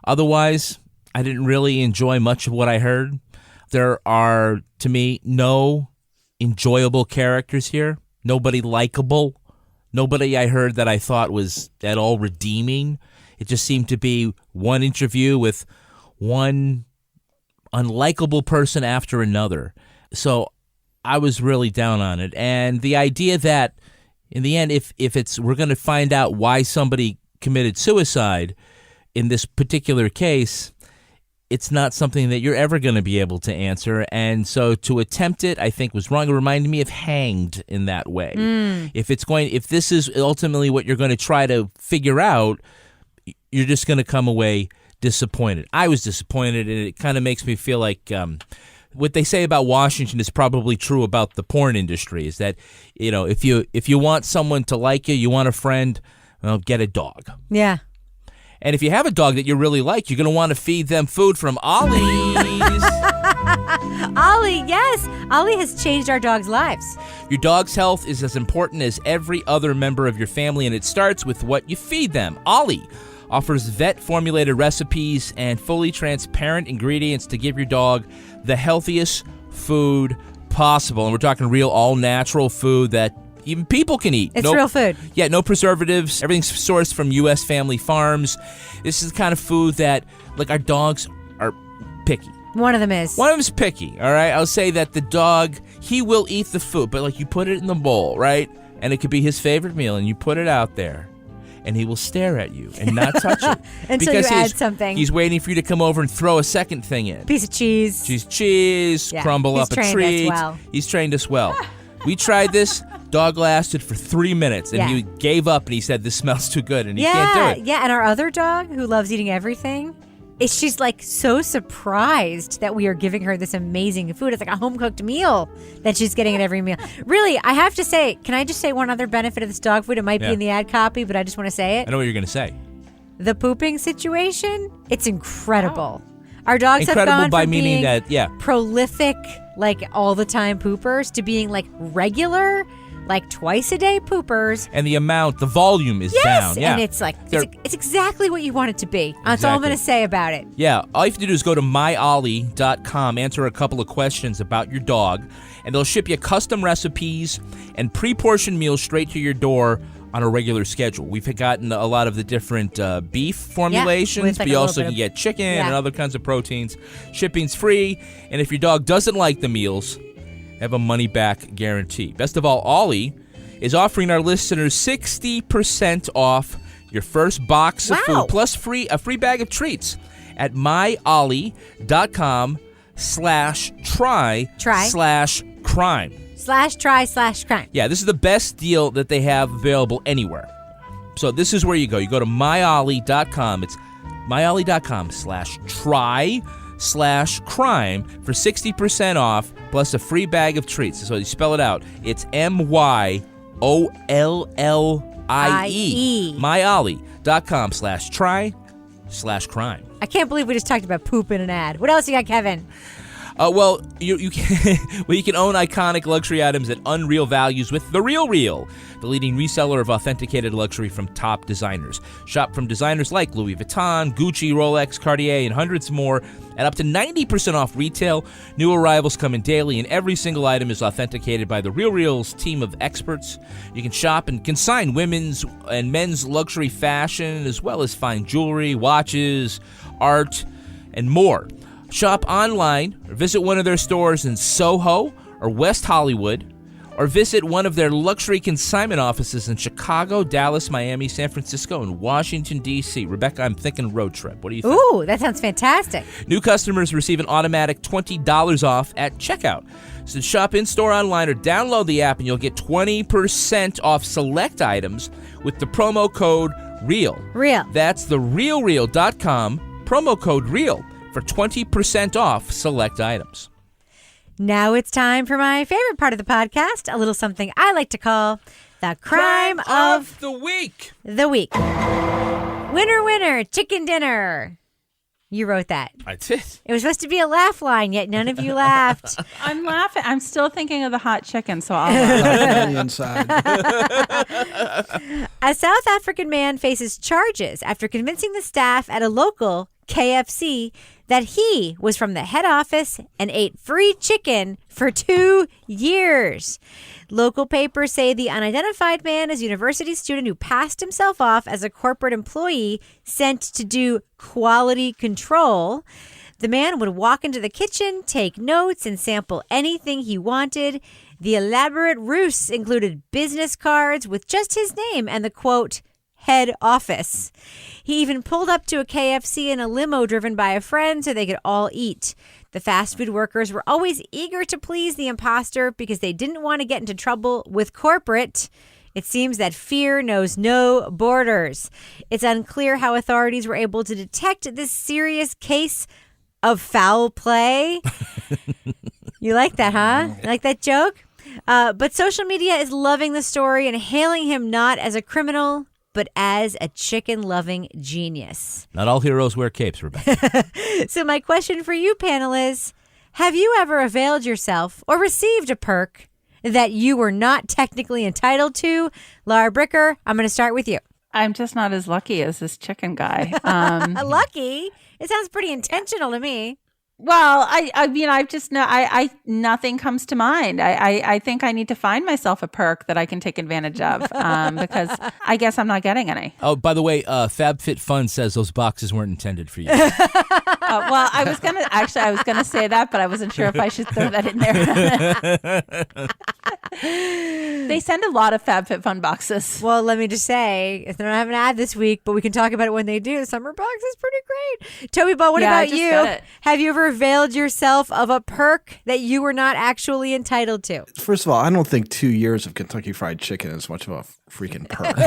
Otherwise, I didn't really enjoy much of what I heard. There are, to me, no enjoyable characters here. Nobody likable. Nobody I heard that I thought was at all redeeming. It just seemed to be one interview with one unlikable person after another. So I was really down on it. And the idea that in the end, if we're going to find out why somebody committed suicide in this particular case, it's not something that you're ever going to be able to answer. And so to attempt it, I think was wrong. It reminded me of Hanged in that way. If this is ultimately what you're going to try to figure out, you're just going to come away disappointed. I was disappointed, and it kind of makes me feel like what they say about Washington is probably true about the porn industry, is that, if you want someone to like you, you want a friend, well, get a dog. Yeah. And if you have a dog that you really like, you're going to want to feed them food from Ollie's. Ollie, yes. Ollie has changed our dog's lives. Your dog's health is as important as every other member of your family, and it starts with what you feed them. Ollie offers vet-formulated recipes and fully transparent ingredients to give your dog the healthiest food possible. And we're talking real, all-natural food that even people can eat. It's real food. Yeah, no preservatives. Everything's sourced from U.S. family farms. This is the kind of food that, like, our dogs are picky. One of them is. One of them's picky, all right? I'll say that the dog, he will eat the food, but, like, you put it in the bowl, right? And it could be his favorite meal, and you put it out there, and he will stare at you and not touch it. Until you add something. He's waiting for you to come over and throw a second thing in. Piece of cheese. Cheese, Yeah, crumble he's up a treat. trained us well. He's trained us well. We tried this. Dog lasted for 3 minutes, and Yeah. he gave up, and he said, this smells too good, and he can't do it. Yeah, and our other dog, who loves eating everything, she's like so surprised that we are giving her this amazing food. It's like a home-cooked meal that she's getting at every meal. Really, I have to say, can I just say one other benefit of this dog food? It might be in the ad copy, but I just want to say it. I know what you're going to say. The pooping situation, it's incredible. Our dogs Incredible have gone by from meaning being that, yeah. prolific, like all-the-time poopers, to being like regular, like twice-a-day poopers. And the volume is down. Yeah. And it's like, it's exactly what you want it to be. That's all I'm going to say about it. Yeah, all you have to do is go to myollie.com, answer a couple of questions about your dog, and they'll ship you custom recipes and pre-portioned meals straight to your door on a regular schedule. We've gotten a lot of the different beef formulations, but you also can get chicken and other kinds of proteins. Shipping's free, and if your dog doesn't like the meals, have a money-back guarantee. Best of all, Ollie is offering our listeners 60% off your first box of food, plus a free bag of treats at myollie.com/try/crime. /try/crime. Yeah, this is the best deal that they have available anywhere. So this is where you go. You go to myollie.com. It's myollie.com/try/crime for 60% off plus a free bag of treats. So you spell it out. It's MYOLLIE. myollie.com/try/crime. I can't believe we just talked about poop in an ad. What else you got, Kevin? Well, you can you can own iconic luxury items at unreal values with The Real Real, the leading reseller of authenticated luxury from top designers. Shop from designers like Louis Vuitton, Gucci, Rolex, Cartier, and hundreds more at up to 90% off retail. New arrivals come in daily, and every single item is authenticated by The Real Real's team of experts. You can shop and consign women's and men's luxury fashion, as well as fine jewelry, watches, art, and more. Shop online or visit one of their stores in Soho or West Hollywood, or visit one of their luxury consignment offices in Chicago, Dallas, Miami, San Francisco, and Washington, D.C. Rebecca, I'm thinking road trip. What do you think? Ooh, that sounds fantastic. New customers receive an automatic $20 off at checkout. So shop in-store, online, or download the app, and you'll get 20% off select items with the promo code REAL. Real. That's therealreal.com, promo code REAL. For 20% off select items. Now it's time for my favorite part of the podcast, a little something I like to call the crime of the week. The week. Winner, winner, chicken dinner. You wrote that. I did. It was supposed to be a laugh line, yet none of you laughed. I'm laughing. I'm still thinking of the hot chicken, so I'll laugh. On the inside. A South African man faces charges after convincing the staff at a local KFC that he was from the head office and ate free chicken for 2 years. Local papers say the unidentified man is a university student who passed himself off as a corporate employee sent to do quality control. The man would walk into the kitchen, take notes, and sample anything he wanted. The elaborate ruse included business cards with just his name and the quote, head office. He even pulled up to a KFC in a limo driven by a friend so they could all eat. The fast food workers were always eager to please the imposter because they didn't want to get into trouble with corporate. It seems that fear knows no borders. It's unclear how authorities were able to detect this serious case of foul play. You like that, huh? You like that joke? But social media is loving the story and hailing him not as a criminal, but as a chicken-loving genius. Not all heroes wear capes, Rebecca. So my question for you, panel, is, have you ever availed yourself or received a perk that you were not technically entitled to? Laura Bricker, I'm going to start with you. I'm just not as lucky as this chicken guy. Lucky? It sounds pretty intentional to me. Well, I mean, I've just nothing comes to mind. I think I need to find myself a perk that I can take advantage of because I guess I'm not getting any. Oh, by the way, FabFitFun says those boxes weren't intended for you. Well, I was gonna say that, but I wasn't sure if I should throw that in there. They send a lot of FabFitFun boxes. Well, let me just say, if they don't have an ad this week, but we can talk about it when they do. Summer box is pretty great. Toby Ball, what about you? Have you ever availed yourself of a perk that you were not actually entitled to? First of all, I don't think 2 years of Kentucky Fried Chicken is much of a freaking perk.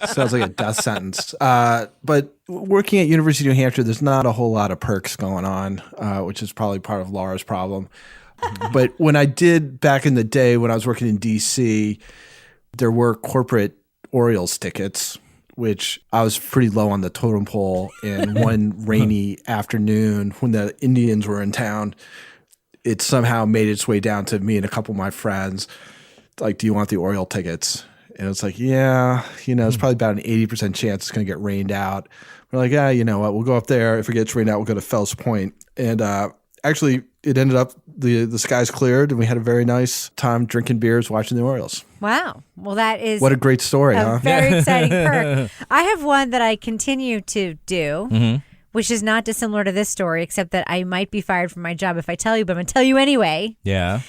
Sounds like a death sentence. But working at University of New Hampshire, there's not a whole lot of perks going on, which is probably part of Laura's problem. But when I did back in the day when I was working in D.C., there were corporate Orioles tickets, which I was pretty low on the totem pole. And one rainy afternoon when the Indians were in town, it somehow made its way down to me and a couple of my friends. Like, do you want the Oriole tickets? And it's like, yeah, it's probably about an 80% chance it's going to get rained out. We're like, yeah, you know what? We'll go up there. If it gets rained out, we'll go to Fells Point. And actually, it ended up the skies cleared, and we had a very nice time drinking beers, watching the Orioles. Wow. Well, that is what a great story, huh? Very exciting perk. I have one that I continue to do, which is not dissimilar to this story, except that I might be fired from my job if I tell you, but I'm going to tell you anyway. Yeah.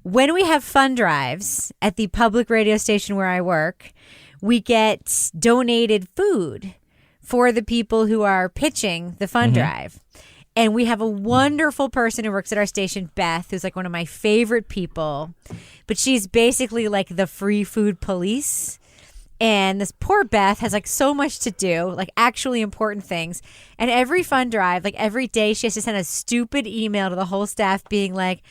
When we have fund drives at the public radio station where I work, we get donated food for the people who are pitching the fund drive. And we have a wonderful person who works at our station, Beth, who's like one of my favorite people. But she's basically like the free food police. And this poor Beth has like so much to do, like actually important things. And every fund drive, like every day, she has to send a stupid email to the whole staff being like,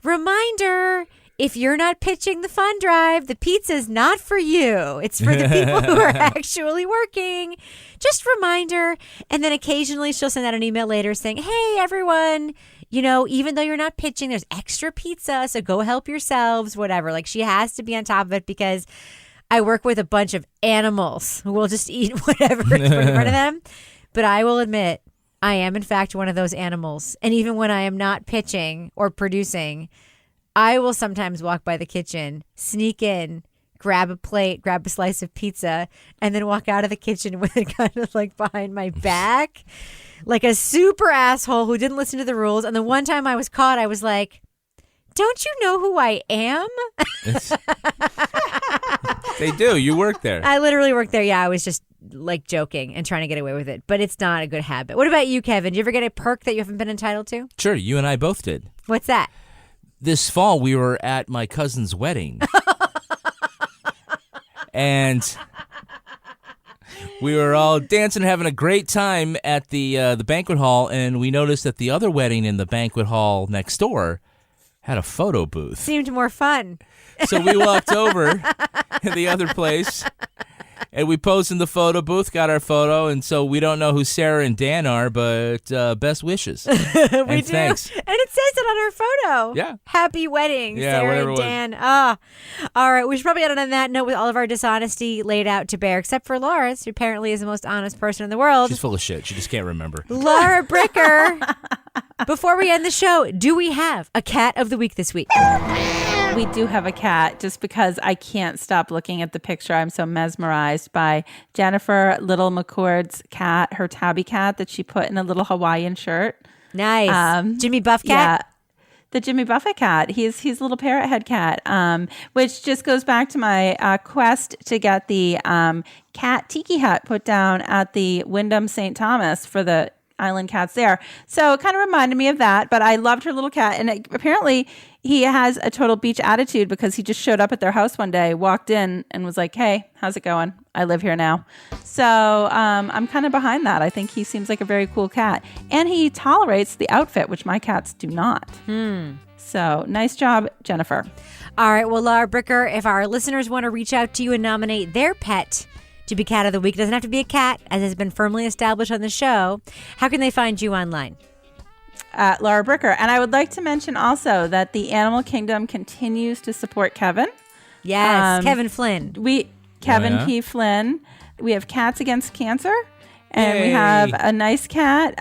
reminder, if you're not pitching the fund drive, the pizza's not for you. It's for the people who are actually working. Just reminder. And then occasionally she'll send out an email later saying, hey, everyone, you know, even though you're not pitching, there's extra pizza, so go help yourselves, whatever. Like she has to be on top of it because I work with a bunch of animals who will just eat whatever is put in front of them. But I will admit, I am in fact one of those animals. And even when I am not pitching or producing, I will sometimes walk by the kitchen, sneak in, grab a plate, grab a slice of pizza, and then walk out of the kitchen with it kind of like behind my back, like a super asshole who didn't listen to the rules. And the one time I was caught, I was like, don't you know who I am? They do. You work there. I literally work there. Yeah, I was just like joking and trying to get away with it, but it's not a good habit. What about you, Kevin? Did you ever get a perk that you haven't been entitled to? Sure. You and I both did. What's that? This fall, we were at my cousin's wedding. And we were all dancing, having a great time at the banquet hall, and we noticed that the other wedding in the banquet hall next door had a photo booth. Seemed more fun. So we walked over to the other place, and we posed in the photo booth, got our photo, and so we don't know who Sarah and Dan are, but best wishes. We and do. thanks. And it says it on our photo. Yeah. Happy wedding, Yeah, Sarah whatever and it was. Dan. Ah. All right. We should probably end on that note with all of our dishonesty laid out to bear, except for Laura's, who apparently is the most honest person in the world. She's full of shit. She just can't remember. Laura Bricker. Before we end the show, do we have a cat of the week this week? We do have a cat just because I can't stop looking at the picture. I'm so mesmerized by Jennifer Little McCord's cat, her tabby cat that she put in a little Hawaiian shirt. Nice. Jimmy Buff cat? Yeah. The Jimmy Buffett cat. He's a little parrot head cat, which just goes back to my quest to get the cat tiki hut put down at the Wyndham St. Thomas for the island cats there. So it kind of reminded me of that, but I loved her little cat. And apparently he has a total beach attitude because he just showed up at their house one day, walked in and was like, hey, how's it going? I live here now. So I'm kind of behind that. I think he seems like a very cool cat. And he tolerates the outfit, which my cats do not. So nice job, Jennifer. All right. Well, Laura Bricker, if our listeners want to reach out to you and nominate their pet to be cat of the week, it doesn't have to be a cat, as has been firmly established on the show, how can they find you online? At Laura Bricker. And I would like to mention also that the Animal Kingdom continues to support Kevin. Yes, Kevin Flynn. Kevin P. Flynn. We have Cats Against Cancer. And we have a nice cat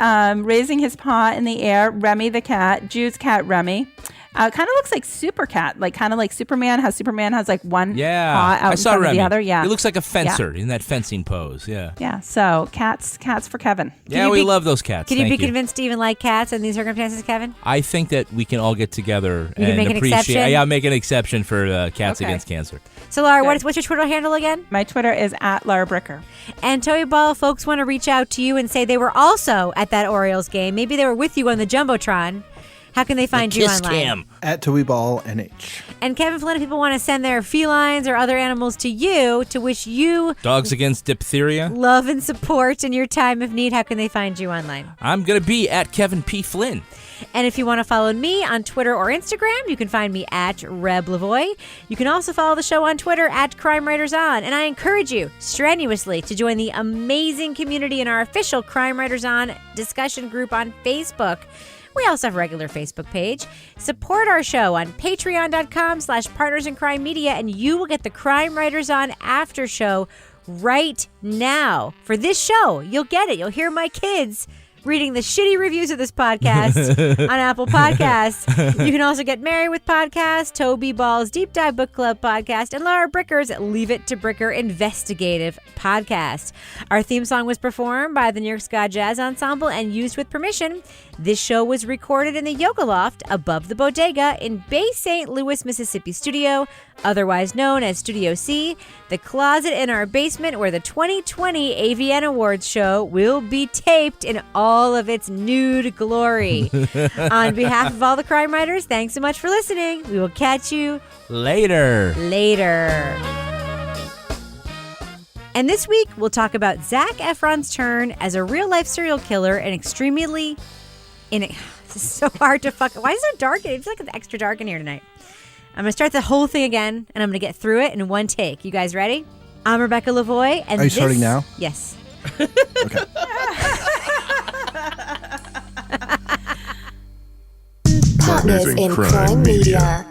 raising his paw in the air, Remy the cat, Jude's cat, Remy. Kind of looks like Super Cat, like kind of like Superman has like one paw out in front of the other. Yeah, he looks like a fencer in that fencing pose. Yeah. Yeah. So cats for Kevin. Yeah, we love those cats. Can you be convinced to even like cats in these circumstances, Kevin? I think that we can all get together and make an appreciate. exception? Yeah, make an exception for Cats Against Cancer. So, Laura, what's your Twitter handle again? My Twitter is at Laura Bricker. And Toby Ball, folks want to reach out to you and say they were also at that Orioles game. Maybe they were with you on the Jumbotron. How can they find you online? At TobyBall NH. And Kevin Flynn, if people want to send their felines or other animals to you to wish you Dogs Against Diphtheria, love and support in your time of need, how can they find you online? I'm going to be at Kevin P. Flynn. And if you want to follow me on Twitter or Instagram, you can find me at Reb Lavoie. You can also follow the show on Twitter at Crime Writers On. And I encourage you strenuously to join the amazing community in our official Crime Writers On discussion group on Facebook. We also have a regular Facebook page. Support our show on patreon.com/Partners in Crime Media, and you will get the Crime Writers On after show right now. For this show, you'll get it. You'll hear my kids reading the shitty reviews of this podcast on Apple Podcasts. You can also get Married with Podcast, Toby Ball's Deep Dive Book Club podcast, and Laura Bricker's Leave It to Bricker Investigative podcast. Our theme song was performed by the New York Ska Jazz Ensemble and used with permission. This show was recorded in the Yoga Loft above the Bodega in Bay St. Louis, Mississippi studio, otherwise known as Studio C, the closet in our basement where the 2020 AVN Awards show will be taped in all of its nude glory. On behalf of all the crime writers, thanks so much for listening. We will catch you later. And this week, we'll talk about Zac Efron's turn as a real-life serial killer and extremely... This is so hard to fuck... Why is it so dark? It feels like it's extra dark in here tonight. I'm going to start the whole thing again, and I'm going to get through it in one take. You guys ready? I'm Rebecca Lavoie, and Are you starting now? Yes. Okay. Partners in Crime Media.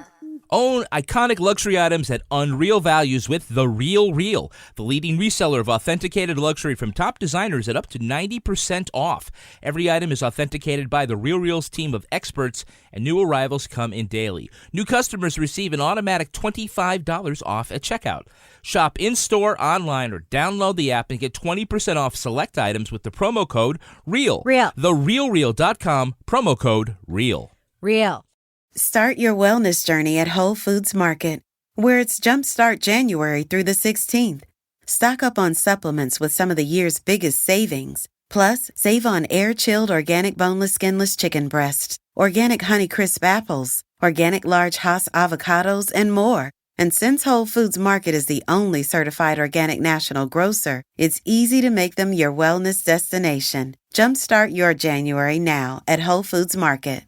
Own iconic luxury items at unreal values with The Real Real, the leading reseller of authenticated luxury from top designers at up to 90% off. Every item is authenticated by The Real Real's team of experts, and new arrivals come in daily. New customers receive an automatic $25 off at checkout. Shop in-store, online, or download the app and get 20% off select items with the promo code REAL. TheRealReal.com, promo code REAL. Real. Start your wellness journey at Whole Foods Market, where it's Jumpstart January through the 16th. Stock up on supplements with some of the year's biggest savings. Plus, save on air-chilled organic boneless skinless chicken breasts, organic Honeycrisp apples, organic large Hass avocados, and more. And since Whole Foods Market is the only certified organic national grocer, it's easy to make them your wellness destination. Jumpstart your January now at Whole Foods Market.